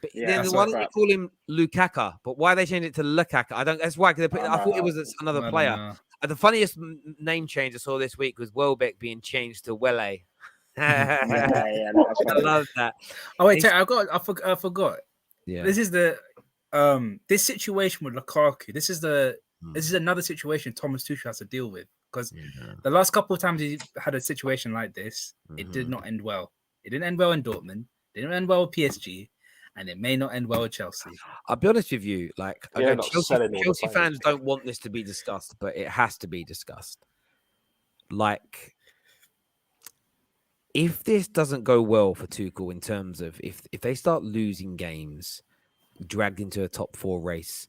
But then why don't they call him Lukaku? But why they changed it to Lukaku? That's why. I thought it was another player. The funniest name change I saw this week was Welbeck being changed to Wele. I love that. Oh wait, I forgot. Yeah. This is this situation with Lukaku. This is another situation Thomas Tuchel has to deal with because the last couple of times he had a situation like this, it did not end well. It didn't end well in Dortmund. It didn't end well with PSG. And it may not end well with Chelsea. I'll be honest with you, Chelsea fans don't want this to be discussed, but it has to be discussed. Like, if this doesn't go well for Tuchel in terms of if they start losing games, dragged into a top 4 race,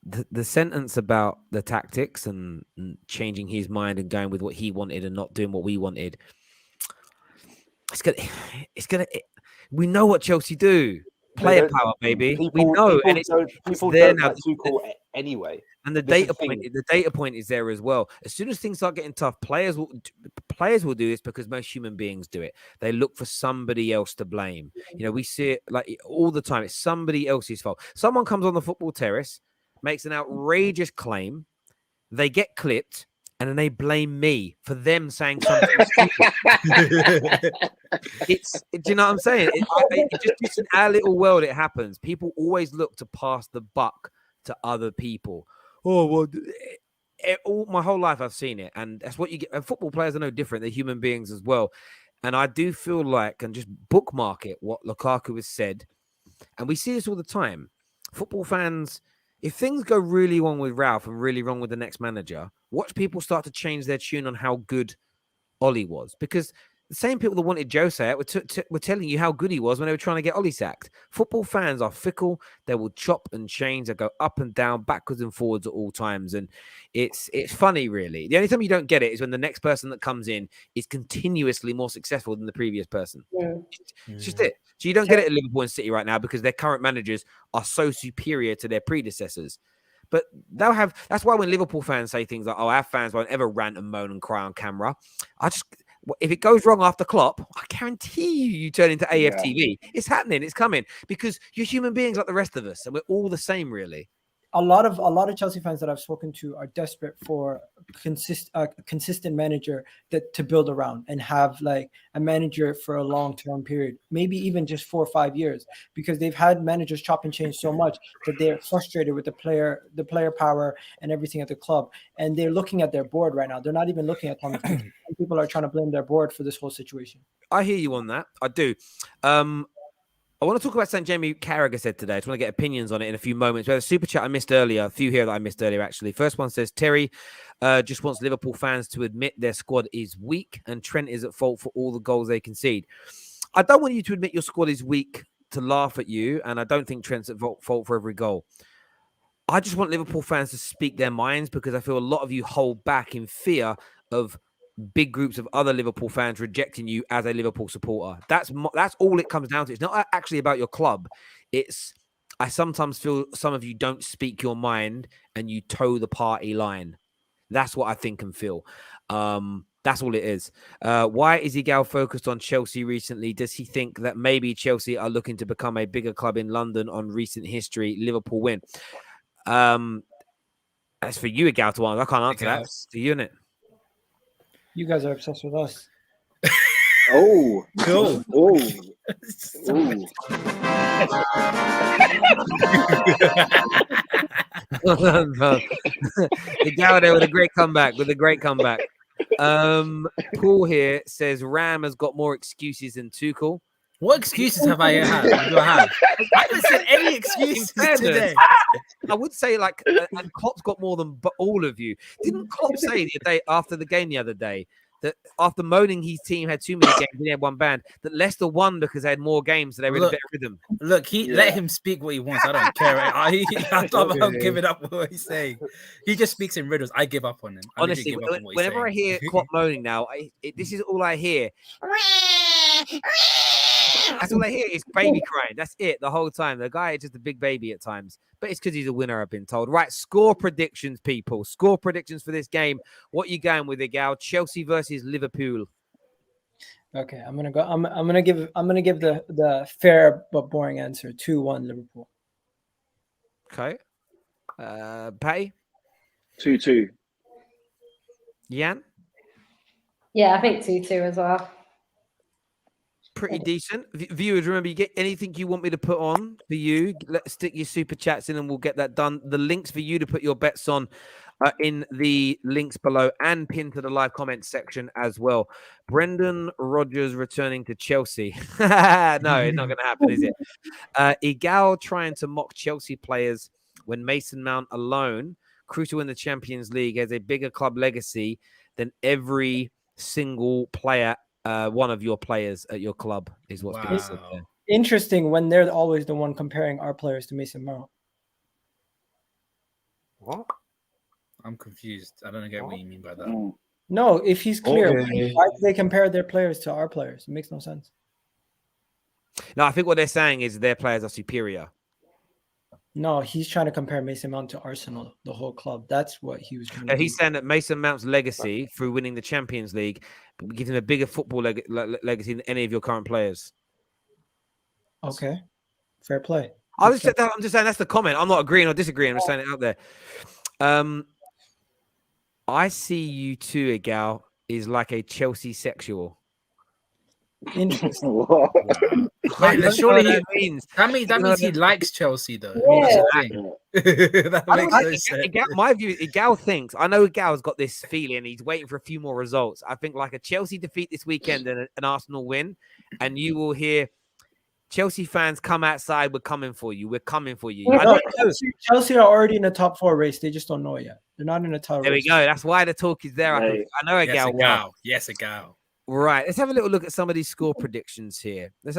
the sentence about the tactics and changing his mind and going with what he wanted and not doing what we wanted, it's gonna. We know what Chelsea do. Player power, baby. We know, and it's there now. Anyway, and the data point is there as well. As soon as things start getting tough, players will do this because most human beings do it. They look for somebody else to blame. We see it like all the time. It's somebody else's fault. Someone comes on the football terrace, makes an outrageous claim, they get clipped, and then they blame me for them saying something stupid. Do you know what I'm saying? Just in our little world, it happens. People always look to pass the buck to other people. Oh, well, my whole life I've seen it. And that's what you get. And football players are no different. They're human beings as well. And I do feel like, and just bookmark it, what Lukaku has said. And we see this all the time. Football fans, if things go really wrong with Ralph and really wrong with the next manager, watch people start to change their tune on how good Ollie was. Because the same people that wanted Jose were telling you how good he was when they were trying to get Ollie sacked. Football fans are fickle. They will chop and change. They go up and down, backwards and forwards at all times. And it's funny, really. The only time you don't get it is when the next person that comes in is continuously more successful than the previous person. Yeah. It's just it. So you don't get it at Liverpool and City right now because their current managers are so superior to their predecessors. But that's why when Liverpool fans say things like, oh, our fans won't ever rant and moan and cry on camera. If it goes wrong after Klopp, I guarantee you turn into AFTV. Yeah. It's happening. It's coming because you're human beings like the rest of us, and we're all the same, really. A lot of Chelsea fans that I've spoken to are desperate for a consistent manager to build around and have like a manager for a long-term period, maybe even just 4 or 5 years, because they've had managers chop and change so much that they're frustrated with the player power and everything at the club. And they're looking at their board right now. They're not even looking at Thomas. People are trying to blame their board for this whole situation. I hear you on that. I do. I want to talk about something Jamie Carragher said today. I just want to get opinions on it in a few moments. We had a super chat I missed earlier. A few here that I missed earlier, actually. First one says, Terry just wants Liverpool fans to admit their squad is weak and Trent is at fault for all the goals they concede. I don't want you to admit your squad is weak to laugh at you, and I don't think Trent's at fault for every goal. I just want Liverpool fans to speak their minds because I feel a lot of you hold back in fear of big groups of other Liverpool fans rejecting you as a Liverpool supporter. That's all it comes down to. It's not actually about your club. I sometimes feel some of you don't speak your mind and you toe the party line. That's what I think and feel. That's all it is. Why is Igal focused on Chelsea recently? Does he think that maybe Chelsea are looking to become a bigger club in London on recent history? Liverpool win. That's for you, Igal, to answer. I can't answer that. It's to you, innit? You guys are obsessed with us. Oh, Cool. oh, Igal there with a great comeback. Paul here says Ram has got more excuses than Tuchel. What excuses have I had? Do I have? I haven't said any excuses today. I would say and Klopp's got more than all of you. Didn't Klopp say the day after the game the other day that after moaning his team had too many games and he had one banned, that Leicester won because they had more games, so they were in a better rhythm. Look, let him speak what he wants. I don't care. I'm not giving up what he's saying. He just speaks in riddles. I give up on him. Honestly, whenever I hear Klopp moaning now, this is all I hear. That's all I hear is baby crying. That's it the whole time. The guy is just a big baby at times, but it's because he's a winner, I've been told. Right, score predictions, people. Score predictions for this game. What are you going with, Igal? Chelsea versus Liverpool. Okay, I'm gonna go. I'm gonna give the fair but boring answer. 2-1 Liverpool. Okay. Pay 2-2. Yan. Yeah, I think 2-2 as well. Pretty decent. Viewers, remember, you get anything you want me to put on for you, stick your super chats in and we'll get that done. The links for you to put your bets on are in the links below and pinned to the live comment section as well. Brendan Rodgers returning to Chelsea. No, it's not going to happen, is it? Igal trying to mock Chelsea players when Mason Mount alone, crucial in the Champions League, has a bigger club legacy than every single player. One of your players at your club is what's being said there. Interesting when they're always the one comparing our players to Mason Mount. What? I'm confused. I don't get what you mean by that. No, if he's clear, Okay. why do they compare their players to our players? It makes no sense. No, I think what they're saying is their players are superior. No, he's trying to compare Mason Mount to Arsenal, the whole club. That's what he was trying to do. He's saying that Mason Mount's legacy through winning the Champions League gives him a bigger football legacy than any of your current players. Okay, fair play. I'm just saying that's the comment. I'm not agreeing or disagreeing. I'm just saying it out there. I see you too, Igal, is like a Chelsea sexual. Interesting. Wait, surely that means he likes Chelsea, though. Yeah. That makes no sense. My view is Igal thinks, I know Igal's got this feeling, he's waiting for a few more results. I think like a Chelsea defeat this weekend and an Arsenal win, and you will hear Chelsea fans come outside, we're coming for you. We're coming for you. No, Chelsea are already in the top 4 race. They just don't know it yet. They're not in the top There race. we go. That's why the talk is there. Right. I know Igal well. Yes, Igal. Right, let's have a little look at some of these score predictions here. We'll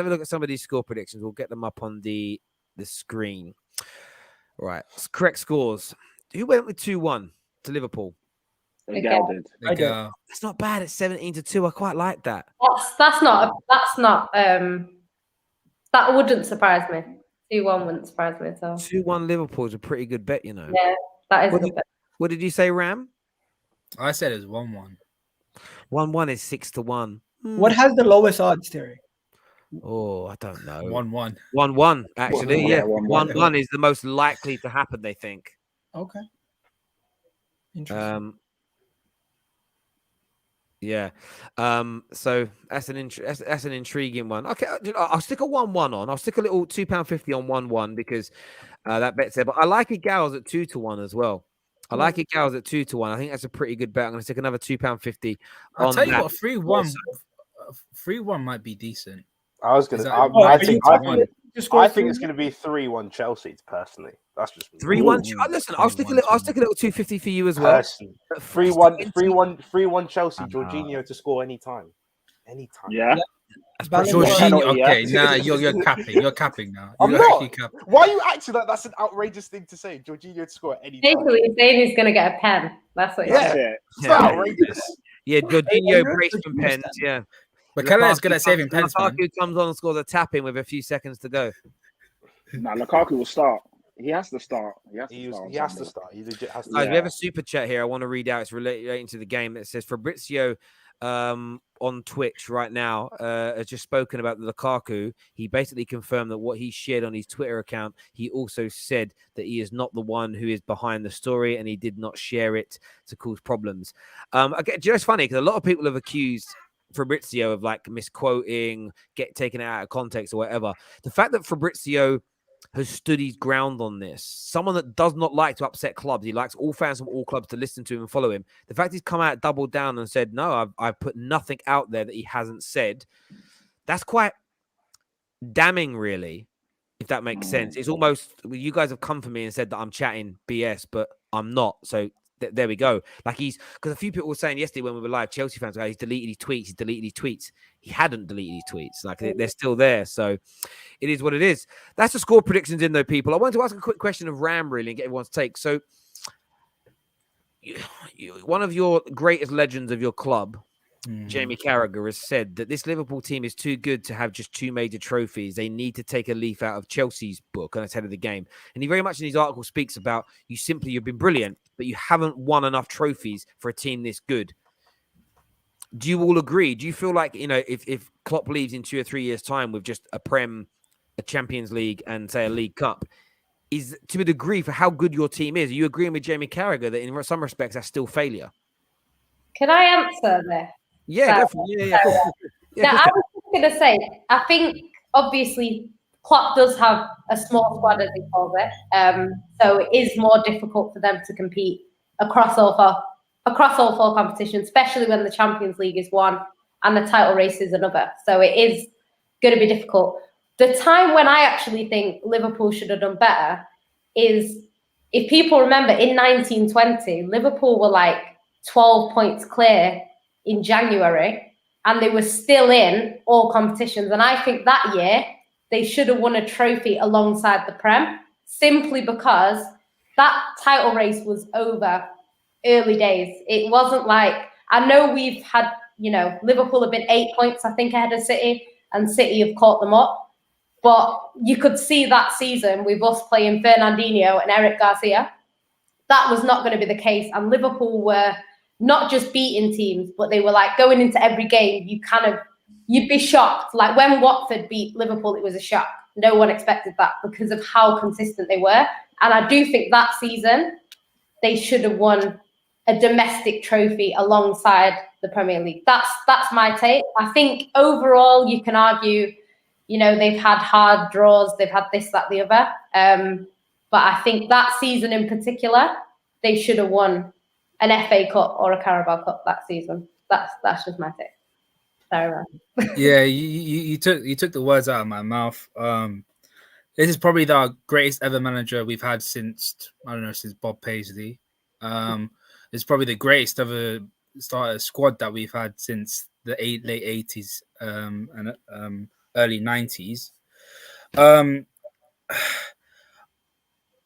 get them up on the screen. Right, correct scores. Who went with 2-1 to Liverpool? Igal did. Igal. That's not bad. It's 17-2. I quite like that. That wouldn't surprise me. 2-1 wouldn't surprise me at all. 2-1 Liverpool is a pretty good bet, you know. Yeah, that is a good bet. What did you say, Ram? I said it's 1-1. 1-1 is 6-1. What has the lowest odds, Terry? Oh, I don't know. 1-1. 1-1, actually. 1-1, Yeah, yeah, 1-1. 1-1 is the most likely to happen, they think. Okay. Interesting. Yeah. So that's an intriguing one. Okay, I'll stick a 1-1 on. I'll stick a little £2.50 on 1-1 because that bet's there. But I like Igal's at 2-1 as well. I like Igal's at 2-1. I think that's a pretty good bet. I'm going to stick another £2.50. I'll tell you what, 3-1 might be decent. I was going Are you I think it's going to be 3-1 Chelsea. Personally, that's just me. 3-1. Listen, I'll stick a little 250 for you as well. 3-1 Chelsea. Jorginho to score anytime. Yeah. Jorginho, okay, now you're capping. You're capping now. I'm You're not. capping. Why are you acting like that's an outrageous thing to say? Jorginho to score at any time. Basically, he's saying he's going to get a pen. That's what he's That's saying. it. It's not outrageous. Yeah, Jorginho braced from pens. Yeah. But Keller is good at saving pens, man. Lukaku comes on and scores a tap in with a few seconds to go. Nah, Lukaku will start. He has to start. He has to start. He legit has to. Guys, we have a super chat here. I want to read out. It's relating to the game. It says Fabrizio on Twitch right now has just spoken about the Lukaku. He basically confirmed that what he shared on his Twitter account, he also said that he is not the one who is behind the story and he did not share it to cause problems. Okay, do you know, it's funny because a lot of people have accused Fabrizio of like misquoting, taking it out of context or whatever. The fact that Fabrizio has stood his ground on this, someone that does not like to upset clubs, he likes all fans from all clubs to listen to him and follow him. The fact he's come out, doubled down and said, no, I've put nothing out there that he hasn't said. That's quite damning, really, if that makes sense. It's almost, you guys have come for me and said that I'm chatting BS, but I'm not. So there we go. Like because a few people were saying yesterday when we were live, Chelsea fans, he's deleted his tweets. He hadn't deleted his tweets. Like they're still there. So it is what it is. That's the score predictions in though, people. I wanted to ask a quick question of Ram really and get everyone's take. So one of your greatest legends of your club, Jamie Carragher, has said that this Liverpool team is too good to have just 2 major trophies. They need to take a leaf out of Chelsea's book, and that's head of the game. And he very much in his article speaks about you've been brilliant, but you haven't won enough trophies for a team this good. Do you all agree? Do you feel like, if Klopp leaves in 2 or 3 years' time with just a Prem, a Champions League, and say a League Cup, is to a degree for how good your team is? Are you agreeing with Jamie Carragher that in some respects that's still failure? Can I answer this? Yeah, I was just going to say, I think obviously Klopp does have a small squad, as he calls it. So it is more difficult for them to compete across all four competitions, especially when the Champions League is one and the title race is another. So it is going to be difficult. The time when I actually think Liverpool should have done better is, if people remember, in 1920, Liverpool were like 12 points clear in January, and they were still in all competitions. And I think that year they should have won a trophy alongside the Prem, simply because that title race was over early days. It wasn't like, I know we've had, Liverpool have been 8 points, I think, ahead of City, and City have caught them up. But you could see that season with us playing Fernandinho and Eric Garcia, that was not going to be the case. And Liverpool were not just beating teams, but they were like going into every game. You'd be shocked. Like when Watford beat Liverpool, it was a shock. No one expected that because of how consistent they were. And I do think that season they should have won a domestic trophy alongside the Premier League. That's my take. I think overall you can argue, they've had hard draws, they've had this, that, the other. But I think that season in particular, they should have won an FA Cup or a Carabao Cup that season. That's just my take. Sorry, man. Yeah, you took the words out of my mouth. This is probably the greatest ever manager we've had since Bob Paisley. It's probably the greatest ever starter squad that we've had since the late 80s and early 90s.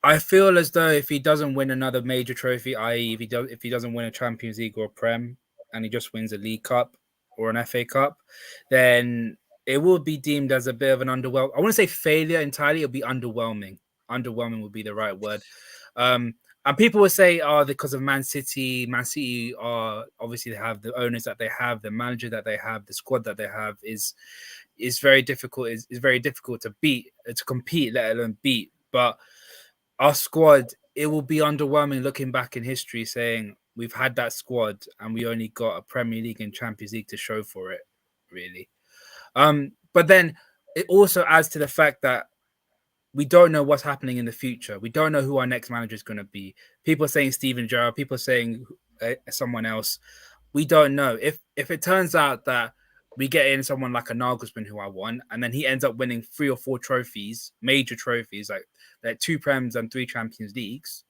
I feel as though if he doesn't win another major trophy, i.e., if he doesn't win a Champions League or a Prem, and he just wins a League Cup or an FA Cup, then it will be deemed as a bit of an underwhelming. I want to say failure entirely. It'll be underwhelming. Underwhelming would be the right word. And people will say, because of Man City. Man City are obviously, they have the owners that they have, the manager that they have, the squad that they have is very difficult. Is very difficult to beat, to compete, let alone beat. But our squad, it will be underwhelming looking back in history, saying we've had that squad and we only got a Premier League and Champions League to show for it, really. But then it also adds to the fact that we don't know what's happening in the future. We don't know who our next manager is going to be. People are saying Steven Gerrard, people are saying someone else. We don't know. If it turns out that we get in someone like a Nagelsmann who I want, and then he ends up winning 3 or 4 trophies, major trophies, like 2 Prems and 3 Champions Leagues,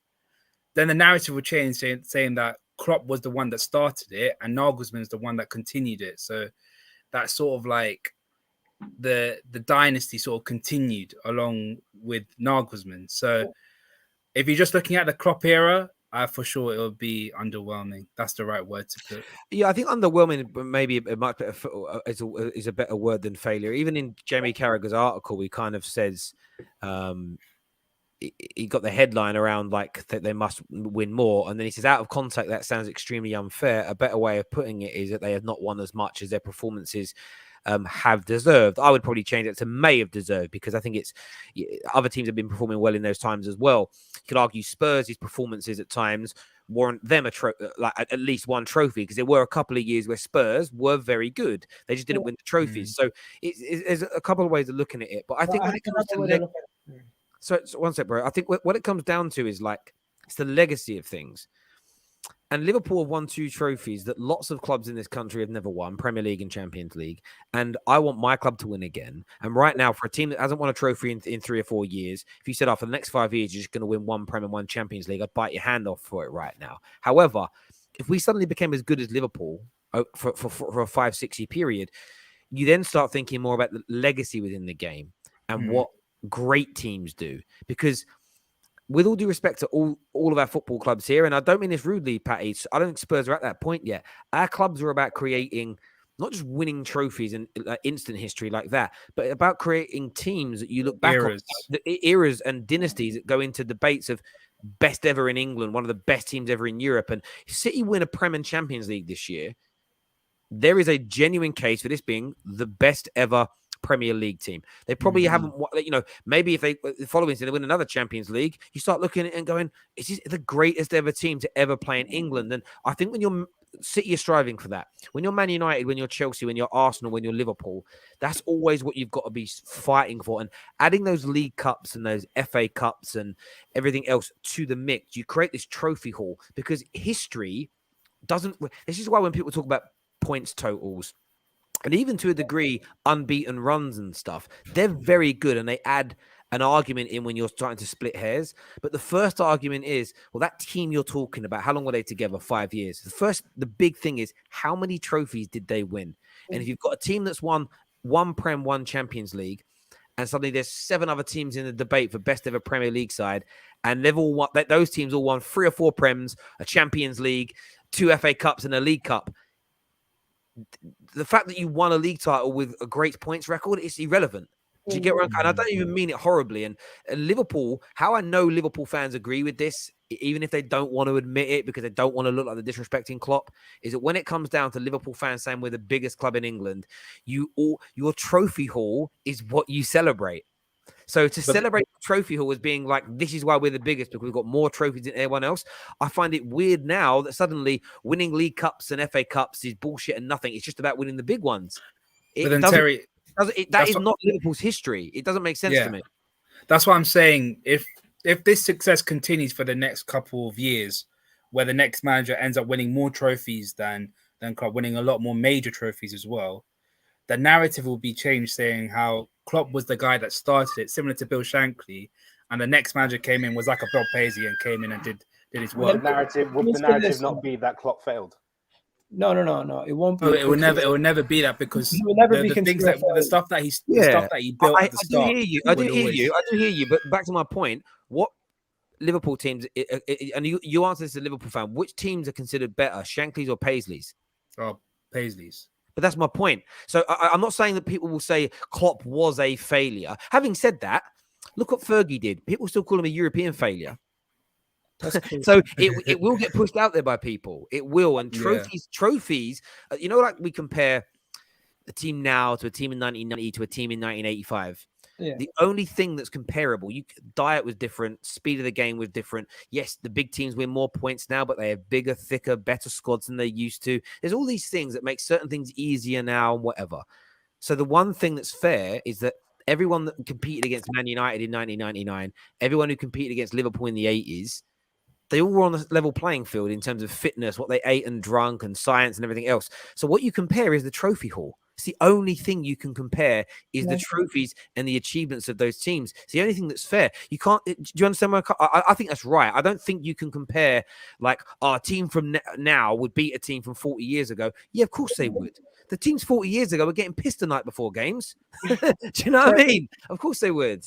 then the narrative will change, saying that Klopp was the one that started it and Nagelsmann's the one that continued it. So that's sort of like the dynasty sort of continued along with Nagelsmann. So if you're just looking at the Klopp era, for sure it would be underwhelming. That's the right word to put. Yeah, I think underwhelming maybe a much better is a better word than failure. Even in Jamie Carragher's article, he kind of says he got the headline around like that they must win more, and then he says out of context that sounds extremely unfair. A better way of putting it is that they have not won as much as their performances have deserved. I would probably change it to may have deserved, because I think it's other teams have been performing well in those times as well. You could argue Spurs' performances at times warrant them like at least one trophy, because there were a couple of years where Spurs were very good. They just didn't win the trophies. So there's a couple of ways of looking at it. But I think when it comes to so one sec, bro. I think what it comes down to is like it's the legacy of things. And Liverpool have won 2 trophies that lots of clubs in this country have never won, Premier League and Champions League. And I want my club to win again. And right now, for a team that hasn't won a trophy in 3 or 4 years, if you said, for the next 5 years, you're just going to win 1 Premier and 1 Champions League, I'd bite your hand off for it right now. However, if we suddenly became as good as Liverpool for a 5-6 year period, you then start thinking more about the legacy within the game and what great teams do. Because with all due respect to all of our football clubs here, and I don't mean this rudely, Patty, I don't think Spurs are at that point yet. Our clubs are about creating not just winning trophies and instant history like that, but about creating teams that you look back on, the eras and dynasties that go into debates of best ever in England, one of the best teams ever in Europe. And City win a Prem and Champions League this year. There is a genuine case for this being the best ever Premier League team. They probably haven't, maybe if they following season they win another Champions League, you start looking at it and going, it's just the greatest ever team to ever play in England. And I think when you're City, you're striving for that. When you're Man United, when you're Chelsea, when you're Arsenal, when you're Liverpool, that's always what you've got to be fighting for. And adding those League Cups and those FA Cups and everything else to the mix, you create this trophy hall, because history doesn't. This is why when people talk about points totals, and even to a degree, unbeaten runs and stuff, they're very good, and they add an argument in when you're starting to split hairs. But the first argument is, well, that team you're talking about, how long were they together? 5 years. The big thing is, how many trophies did they win? And if you've got a team that's won 1 Prem, 1 Champions League, and suddenly there's 7 other teams in the debate for best ever Premier League side, and they've all won, those teams all won 3 or 4 Prems, a Champions League, 2 FA Cups, and a League Cup. The fact that you won a league title with a great points record is irrelevant. Do you get where I'm going? I don't even mean it horribly. And Liverpool, how I know Liverpool fans agree with this, even if they don't want to admit it because they don't want to look like they're disrespecting Klopp, is that when it comes down to Liverpool fans saying we're the biggest club in England, your trophy hall is what you celebrate. So celebrate the trophy hall as being like, this is why we're the biggest, because we've got more trophies than everyone else. I find it weird now that suddenly winning League Cups and FA Cups is bullshit and nothing. It's just about winning the big ones. That is not Liverpool's history. It doesn't make sense to me. That's what I'm saying. If this success continues for the next couple of years, where the next manager ends up winning more trophies than Klopp, winning a lot more major trophies as well, the narrative will be changed, saying how Klopp was the guy that started it, similar to Bill Shankly, and the next manager came in was like a Bob Paisley and came in and did his work. Would the narrative not be that Klopp failed? No. It won't be. It will never be that, because it will never be the stuff that he built at the start. I do hear you. But back to my point, what Liverpool teams, and you answer this as a Liverpool fan, which teams are considered better, Shankly's or Paisley's? Oh, Paisley's. But that's my point. So I'm not saying that people will say Klopp was a failure. Having said that, look what Fergie did. People still call him a European failure. So it will get pushed out there by people. It will. And trophies, like we compare a team now to a team in 1990 to a team in 1985. Yeah. The only thing that's comparable, diet was different, speed of the game was different. Yes, the big teams win more points now, but they have bigger, thicker, better squads than they used to. There's all these things that make certain things easier now and whatever. So the one thing that's fair is that everyone that competed against Man United in 1999, everyone who competed against Liverpool in the 80s, they all were on a level playing field in terms of fitness, what they ate and drunk and science and everything else. So what you compare is the trophy haul. It's the only thing you can compare is the trophies and the achievements of those teams. It's the only thing that's fair. You can't. Do you understand? I think that's right. I don't think you can compare like our team from now would beat a team from 40 years ago. Yeah, of course they would. The teams 40 years ago were getting pissed the night before games. Do you know what I mean? Of course they would.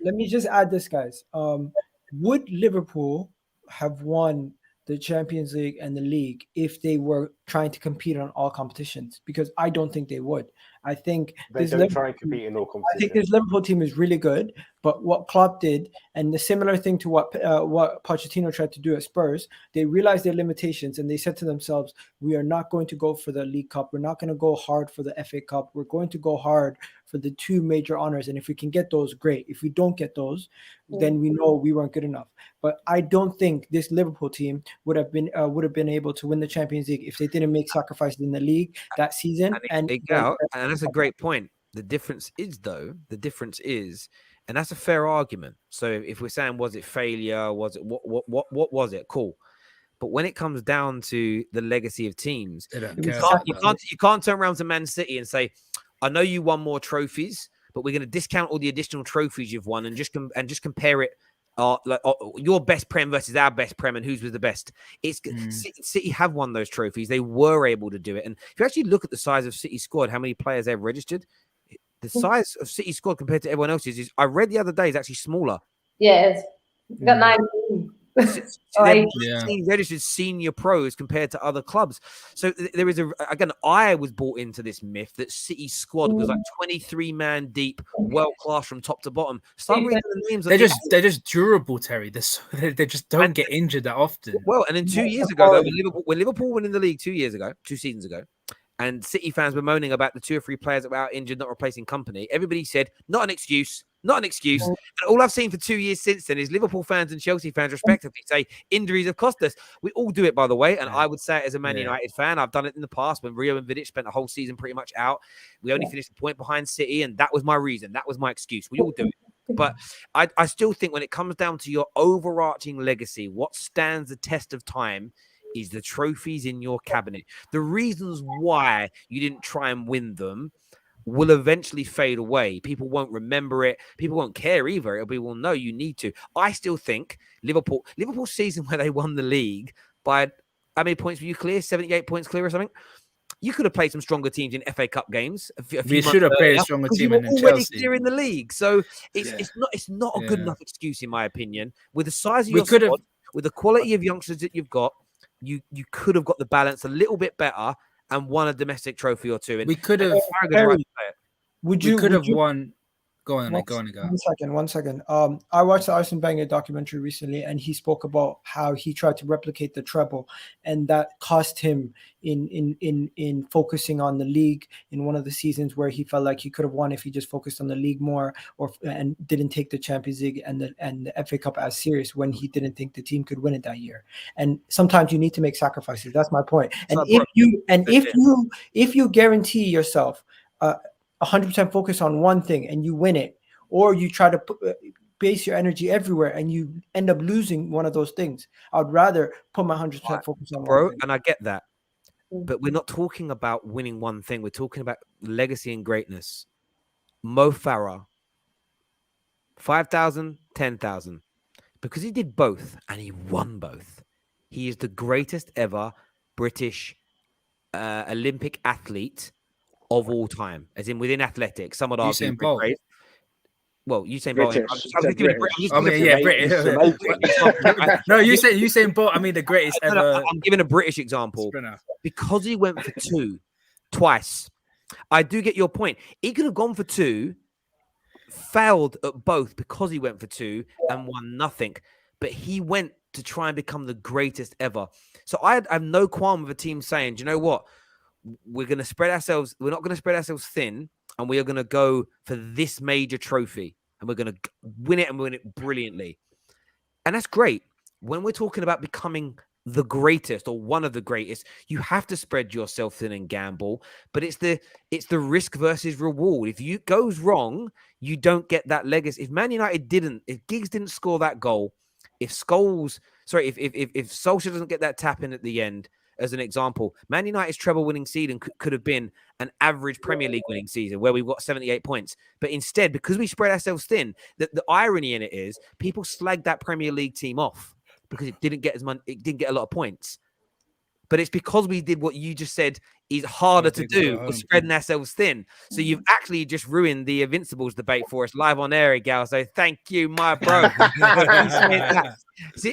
Let me just add this, guys. Would Liverpool have won the Champions League and the league if they were trying to compete on all competitions? Because I don't think they would. I think they don't try and compete in all competitions. I think this Liverpool team is really good, but what Klopp did, and the similar thing to what Pochettino tried to do at Spurs, they realized their limitations and they said to themselves, we are not going to go for the League Cup. We're not going to go hard for the FA Cup. We're going to go hard for the two major honors. And if we can get those, great. If we don't get those, then we know we weren't good enough. But I don't think this Liverpool team would have been able to win the Champions League if they didn't make sacrifices in the league that season. And that's a great point. The difference is, and that's a fair argument. So if we're saying, was it failure? Was it what was it? Cool. But when it comes down to the legacy of teams, you can't turn around to Man City and say, I know you won more trophies, but we're going to discount all the additional trophies you've won and just compare it. Your best Prem versus our best Prem, and whose was the best. City have won those trophies. They were able to do it. And if you actually look at the size of City's squad, how many players they've registered, the size of City's squad compared to everyone else's is, I read the other day, is actually smaller. Yeah, it's got 19. Registered senior pros compared to other clubs. So there is I was bought into this myth that City's squad was like 23 man deep, world class from top to bottom. Start reading the names. They're just durable, Terry. They just don't get injured that often. Well, and then 2 years ago, though, when Liverpool went in the league 2 seasons ago, and City fans were moaning about the 2 or 3 players that were out injured, not replacing company, everybody said, not an excuse. Not an excuse. And all I've seen for 2 years since then is Liverpool fans and Chelsea fans respectively say injuries have cost us. We all do it, by the way. And I would say it as a Man United fan. I've done it in the past when Rio and Vidic spent the whole season pretty much out. We only finished a point behind City, and that was my reason. That was my excuse. We all do it. But I still think when it comes down to your overarching legacy, what stands the test of time is the trophies in your cabinet. The reasons why you didn't try and win them will eventually fade away. People won't remember it. People won't care either. It'll be, well, no, you need to. I still think Liverpool's season where they won the league by, how many points were you clear? 78 points clear or something? You could have played some stronger teams in FA Cup games. We should have played a stronger team than Chelsea. Clear in the league. So it's not a good enough excuse, in my opinion. With the size of your squad, with the quality of youngsters that you've got, you could have got the balance a little bit better and won a domestic trophy or two. And we could have. Would you have won? Go on. 1 second. I watched the Arsene Wenger documentary recently, and he spoke about how he tried to replicate the treble, and that cost him in focusing on the league in one of the seasons where he felt like he could have won if he just focused on the league more, and didn't take the Champions League and the FA Cup as serious when he didn't think the team could win it that year. And sometimes you need to make sacrifices. That's my point. And if you guarantee yourself 100% focus on one thing and you win it, or you try to base your energy everywhere and you end up losing one of those things, I'd rather put my 100% focus on one thing. And I get that, but we're not talking about winning one thing. We're talking about legacy and greatness. Mo Farah, 5,000, 10,000, because he did both and he won both. He is the greatest ever British Olympic athlete of all time, as in within athletics. Some would argue great. Well, Usain Bolt. British. No, Usain Bolt. I mean, the greatest ever. I'm giving a British example sprinter. Because he went for 2 twice. I do get your point. He could have gone for 2, failed at both because he went for 2 and won nothing. But he went to try and become the greatest ever. So I have no qualm with a team saying, do you know what? We're not going to spread ourselves thin, and we are going to go for this major trophy, and we're going to win it and win it brilliantly. And that's great. When we're talking about becoming the greatest or one of the greatest, you have to spread yourself thin and gamble, but it's the risk versus reward. If it goes wrong, you don't get that legacy. If Man United if Giggs didn't score that goal, if Solskjaer doesn't get that tap in at the end, as an example, Man United's treble winning season could have been an average Premier League winning season where we've got 78 points. But instead, because we spread ourselves thin, the irony in it is people slagged that Premier League team off because it didn't get a lot of points. But it's because we did what you just said is harder to do, was spreading ourselves thin. So you've actually just ruined the Invincibles debate for us live on air, Gal. So thank you, my bro. See,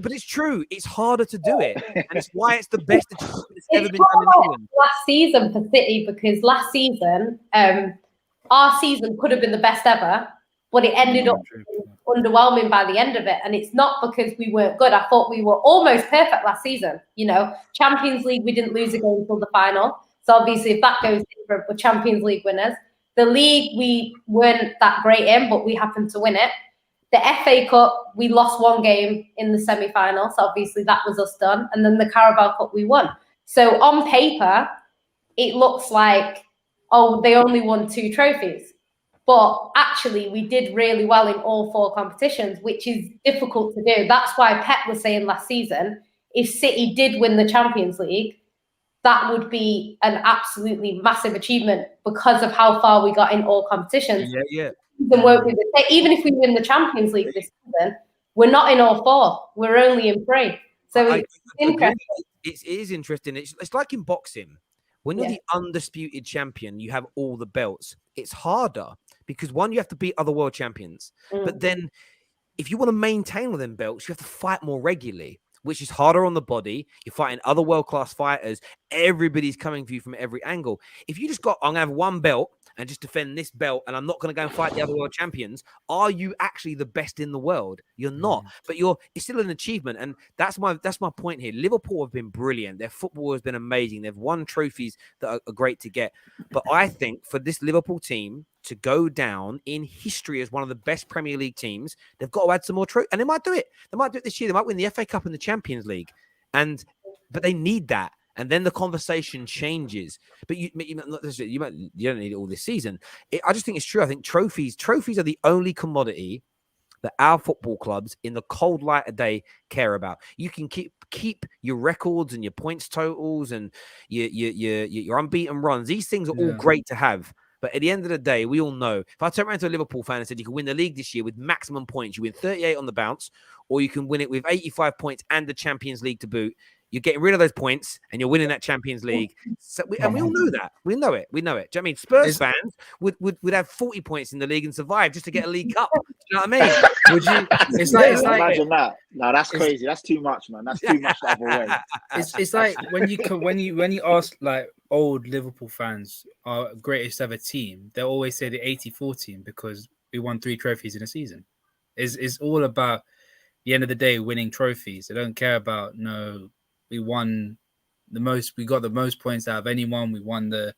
but it's true. It's harder to do it. And it's why it's the best achievement that's ever been done in England. Last season for City, because last season, our season could have been the best ever, but it ended up underwhelming by the end of it. And it's not because we weren't good. I thought we were almost perfect last season. You know, Champions League, we didn't lose a game until the final. So obviously, if that goes in, we're Champions League winners. The league, we weren't that great in, but we happened to win it. The FA Cup, we lost one game in the semi-final. So obviously, that was us done. And then the Carabao Cup, we won. So on paper, it looks like, oh, they only won 2 trophies. But actually, we did really well in all 4 competitions, which is difficult to do. That's why Pep was saying last season, if City did win the Champions League, that would be an absolutely massive achievement because of how far we got in all competitions. Yeah. Even if we win the Champions League this season, we're not in all 4. We're only in 3. So it's interesting. It is interesting. It's like in boxing. When you're the undisputed champion, you have all the belts. It's harder because, one, you have to beat other world champions. But then if you want to maintain all them belts, you have to fight more regularly, which is harder on the body. You're fighting other world-class fighters. Everybody's coming for you from every angle. If you just got, I'm going to have one belt and just defend this belt, and I'm not going to go and fight the other world champions, are you actually the best in the world? You're not. But it's still an achievement. And that's my point here. Liverpool have been brilliant. Their football has been amazing. They've won trophies that are great to get. But I think for this Liverpool team to go down in history as one of the best Premier League teams, they've got to add some more trophies. And they might do it. They might do it this year. They might win the FA Cup and the Champions League. But they need that. And then the conversation changes. But you don't need it all this season. I just think it's true. I think trophies are the only commodity that our football clubs in the cold light of day care about. You can keep your records and your points totals and your unbeaten runs. These things are all great to have. But at the end of the day, we all know, if I turn around to a Liverpool fan and said you can win the league this year with maximum points, you win 38 on the bounce, or you can win it with 85 points and the Champions League to boot, you're getting rid of those points and you're winning that Champions League. So we all know that. We know it. Do you know what I mean? Spurs fans would have 40 points in the league and survive just to get a League Cup. Do you know what I mean? Would you? It's like imagine that. No, that's crazy. That's too much, man. That's too much the other way. It's like when you ask like old Liverpool fans our greatest ever team, they'll always say the '84 team because we won 3 trophies in a season. It's all about the end of the day winning trophies. They don't care about we won the most. We got the most points out of anyone. We won the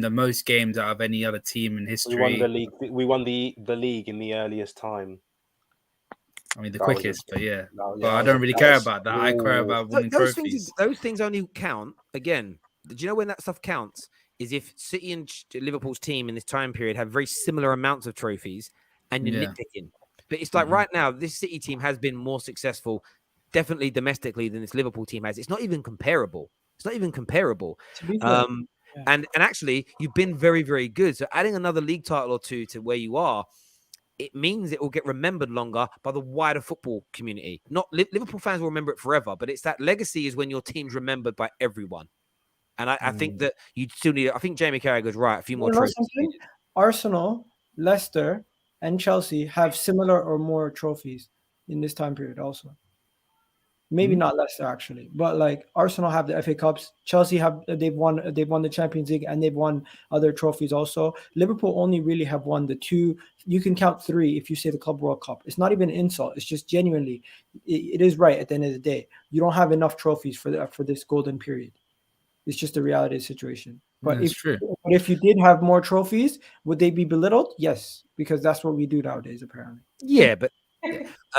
most games out of any other team in history. We won the league. We won the league in the earliest time. I mean, the quickest, but yeah. But I don't really care about that. I care about winning trophies. Those things only count again. Do you know when that stuff counts? Is if City and Liverpool's team in this time period have very similar amounts of trophies, and you're nitpicking. But it's like right now, this City team has been more successful, definitely domestically, than this Liverpool team has. It's not even comparable. And actually, you've been very, very good. So adding another league title or 2 to where you are, it means it will get remembered longer by the wider football community. Not Liverpool fans will remember it forever, but it's that legacy is when your team's remembered by everyone. And I think that you still need. I think Jamie Carragher's right. A few more trophies. Arsenal, Leicester, and Chelsea have similar or more trophies in this time period also. Maybe not Leicester actually, but like Arsenal have the FA Cups, Chelsea they've won the Champions League, and they've won other trophies also. Liverpool only really have won the 2. You can count 3 if you say the Club World Cup. It's not even an insult. It's just genuinely, it is right at the end of the day. You don't have enough trophies for this golden period. It's just the reality of the situation. But if you did have more trophies, would they be belittled? Yes, because that's what we do nowadays, apparently. Yeah, but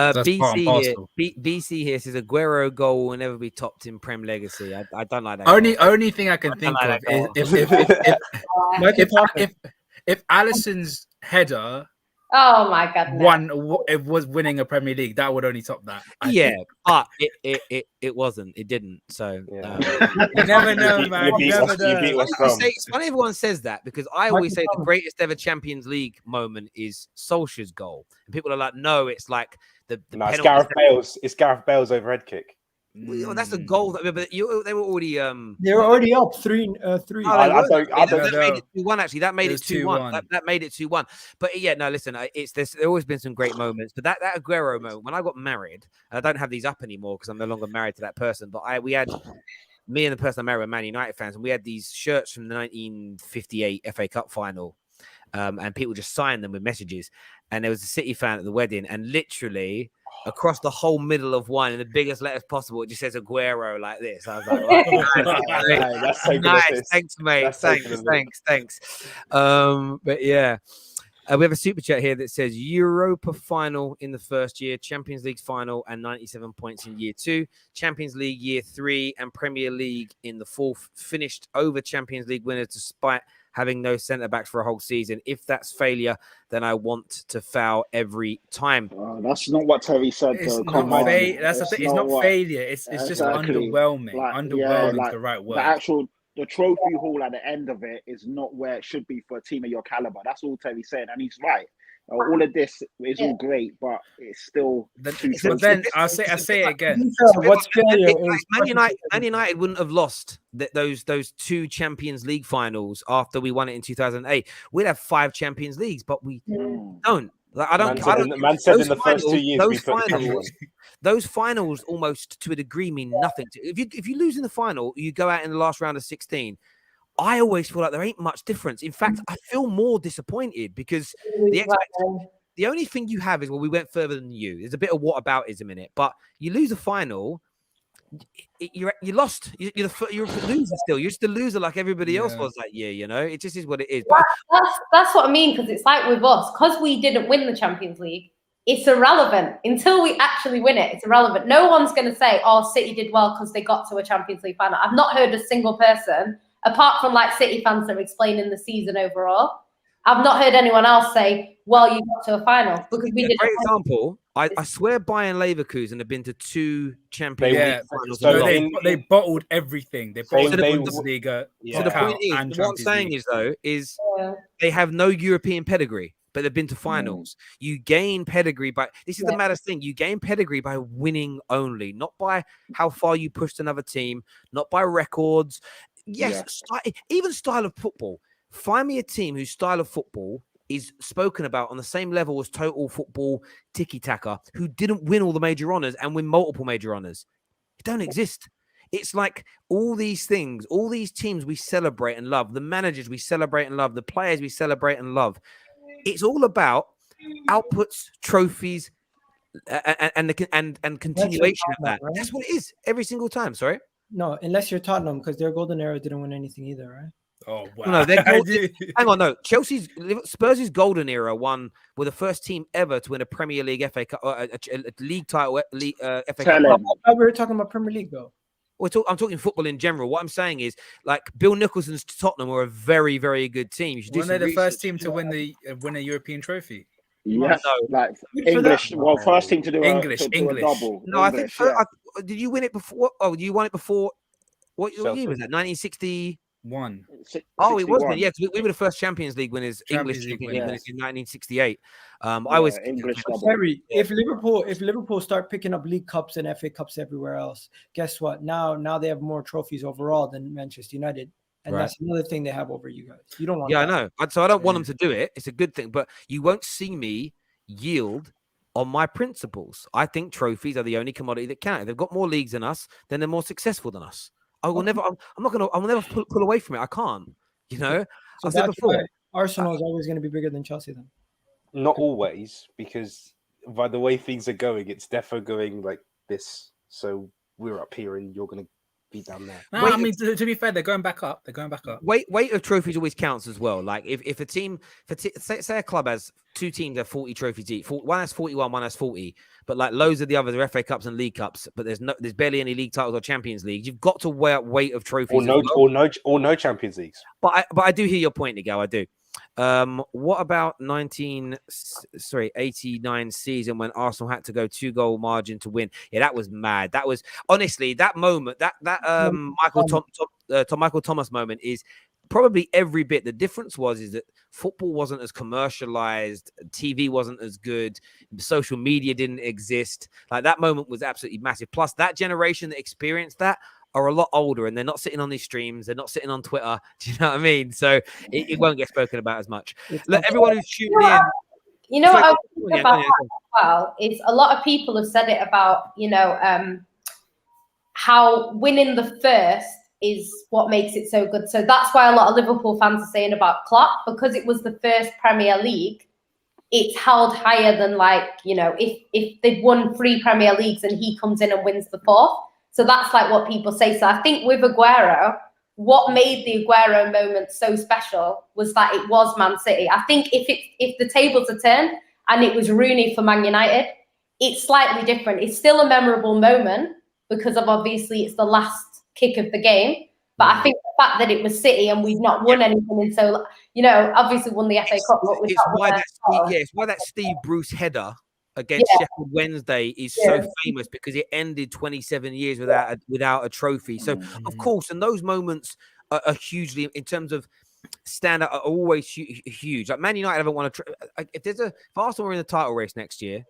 BC here says Aguero goal will never be topped in Prem legacy. I don't like that. Only thing I can think of is if Alisson's header Oh my goodness. It was winning a Premier League. That would only top that. I Yeah, think. but it wasn't. It didn't. So Yeah. You never know, man. You never know. It's funny everyone says that because I always say the greatest ever Champions League moment is Solskjaer's goal, and people are like, "No, it's like the No, it's penalty." Gareth Bale's. It's Gareth Bale's overhead kick. Well, that's a goal. But they were already They were already up 3-3. I don't That made it 2-1. Actually, that made it 2-1. 2-1. That made it 2-1. But yeah, no, listen, there's always been some great moments. But that Aguero moment, when I got married, and I don't have these up anymore because I'm no longer married to that person. But me and the person I married were Man United fans, and we had these shirts from the 1958 FA Cup final. And people just signed them with messages. And there was a City fan at the wedding, and literally across the whole middle of one in the biggest letters possible, it just says Aguero like this. I was like, right, that's so nice. good. Thanks, mate. That's so Thanks. But yeah. We have a super chat here that says Europa final in the first year, Champions League final, and 97 points in year 2, Champions League year 3, and Premier League in the 4th. Finished over Champions League winners despite having no centre backs for a whole season. If that's failure, then I want to foul every time. That's not what Terry said. It's though. not Come on. That's the thing. It's not failure. It's just underwhelming. Underwhelming is the right word. The trophy hall at the end of it is not where it should be for a team of your caliber. That's all Terry's saying, and he's right. All of this is all great, but it's still. But then I say it again. What's failure? Man United wouldn't have lost those 2 Champions League finals after we won it in 2008. We'd have 5 Champions Leagues, but we don't. Like, I don't. Man said in the first 2 years those finals almost to a degree mean nothing. If you lose in the final, you go out in the last round of 16. I always feel like there ain't much difference. In fact, I feel more disappointed because the only thing you have is, well, we went further than you. There's a bit of whataboutism in it, but you lose a final, you lost. You're a loser still. You're just a loser like everybody else was that year. You know, it just is what it is. But that's what I mean, because it's like with us, because we didn't win the Champions League. It's irrelevant until we actually win it. It's irrelevant. No one's going to say, "Oh, City did well because they got to a Champions League final." I've not heard a single person, apart from like City fans that are explaining the season overall. I've not heard anyone else say, "Well, you got to a final because we did." For example, I swear Bayern Leverkusen have been to 2 Champions League finals. So they bottled everything. They bottled the Bundesliga. So the point is, what I'm saying is though, they have no European pedigree, but they've been to finals. You gain pedigree by this is the maddest thing. You gain pedigree by winning only, not by how far you pushed another team, not by records. Yes, even style of football. Find me a team whose style of football is spoken about on the same level as total football tiki-taka, who didn't win all the major honors and win multiple major honors. It don't exist. It's like all these things, all these teams we celebrate and love, the managers we celebrate and love, the players we celebrate and love. It's all about outputs, trophies, and continuation of that. Right? That's what it is every single time. Sorry. No, unless you're Tottenham, because their golden era didn't win anything either, right? Oh wow! No, hang on, no. Spurs' golden era were the first team ever to win a Premier League FA Cup, a league title, FA Cup. We were talking about Premier League though. I'm talking football in general. What I'm saying is, like, Bill Nicholson's Tottenham were a very, very good team. You should Weren't they the first team to win a European trophy? Yes, like English. Well, first team to do English. A double. No, English, I think. Did you win it before? Oh, you won it before. What year was that? 1960. Oh, it wasn't. Yeah, because we were the first Champions League winners, English Champions League winners in 1968. I was English. If Liverpool start picking up League Cups and FA Cups everywhere else, guess what? Now they have more trophies overall than Manchester United, and that's another thing they have over you guys. You don't want. Yeah, that. I know. So I don't want them to do it. It's a good thing, but you won't see me yield on my principles. I think trophies are the only commodity that count. If they've got more leagues than us, then they're more successful than us. I will never. I'll never pull away from it. I can't. You know. So I've said before. Arsenal is always going to be bigger than Chelsea, then. Not always, because by the way things are going, it's defo going like this. So we're up here, and you're going to be down there. No, I mean, to be fair, they're going back up. Weight of trophies always counts as well. Like if a team, say a club has 2 teams have 40 trophies each. One has 41, one has 40. But like loads of the others are FA Cups and League Cups. But there's barely any league titles or Champions League. You've got to weigh up weight of trophies. Or no Champions Leagues. But I do hear your point, Nigel. I do. What about 89 season when Arsenal had to go 2-goal margin to win? Yeah, that was mad. That was honestly that moment. That Michael Thomas moment is probably every bit. The difference is that football wasn't as commercialized, TV wasn't as good, social media didn't exist. Like that moment was absolutely massive. Plus, that generation that experienced that are a lot older and they're not sitting on these streams, they're not sitting on Twitter. Do you know what I mean? So it won't get spoken about as much. Look, everyone who's tuning in. You know what I was thinking about that as well is a lot of people have said it about, how winning the first is what makes it so good. So that's why a lot of Liverpool fans are saying about Klopp, because it was the first Premier League, it's held higher than if they've won 3 Premier Leagues and he comes in and wins the 4th. So that's like what people say. So I think with Aguero, what made the Aguero moment so special was that it was Man City. I think if the tables are turned and it was Rooney for Man United, it's slightly different. It's still a memorable moment because of obviously it's the last kick of the game. But I think the fact that it was City and we've not won anything, and so obviously won the FA Cup. It's why that Steve Bruce header against Sheffield Wednesday is so famous, because it ended 27 years without a trophy. So of course, and those moments are hugely, in terms of stand out, are always huge. Like Man United haven't won if Arsenal are in the title race next year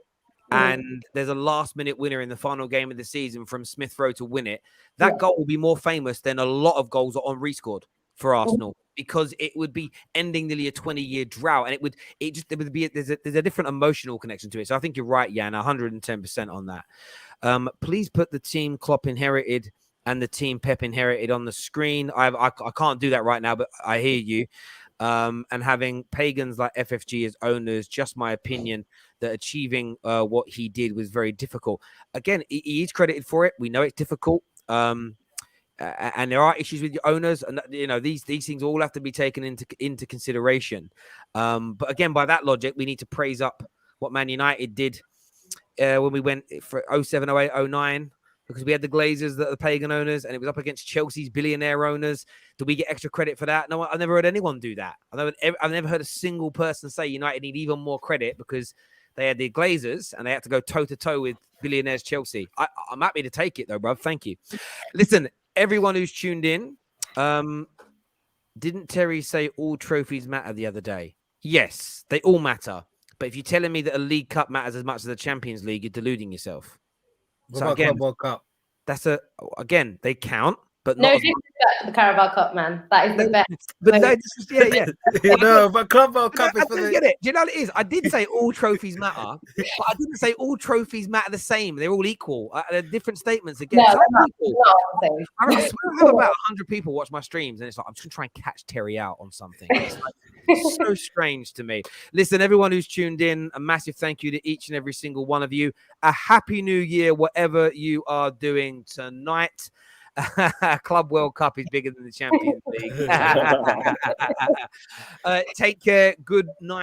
and there's a last minute winner in the final game of the season from Smith Rowe to win it, that goal will be more famous than a lot of goals that are rescored for Arsenal, because it would be ending nearly a 20-year drought, and there's a different emotional connection to it. So I think you're right, Jan, 110% on that. Please put the team Klopp inherited and the team Pep inherited on the screen. I can't do that right now, but I hear you. And having pagans like FFG as owners, just my opinion, that achieving what he did was very difficult. Again, he is credited for it. We know it's difficult. And there are issues with your owners, and these things all have to be taken into consideration. But again, by that logic, we need to praise up what Man United did when we went for 07, 08, 09, because we had the Glazers that are the pagan owners, and it was up against Chelsea's billionaire owners. Do we get extra credit for that? No, I've never heard anyone do that. I've never heard a single person say United need even more credit because they had the Glazers and they had to go toe-to-toe with billionaires Chelsea. I'm happy to take it, though, bruv. Thank you. Listen, everyone who's tuned in, didn't Terry say all trophies matter the other day? Yes, they all matter. But if you're telling me that a League Cup matters as much as the Champions League, you're deluding yourself. What about Club World Cup? Again, they count, but no not. The Carabao Cup, man. That is the best. But no, No, but Club World Cup is I didn't get it. Do you know what it is? I did say all trophies matter, but I didn't say all trophies matter the same. They're all equal. They're different statements. Again, no, I swear I have about 100 people watch my streams, and it's like I'm just trying to catch Terry out on something. It's so strange to me. Listen, everyone who's tuned in, a massive thank you to each and every single one of you. A happy new year, whatever you are doing tonight. Club World Cup is bigger than the Champions League. Take care. Good night.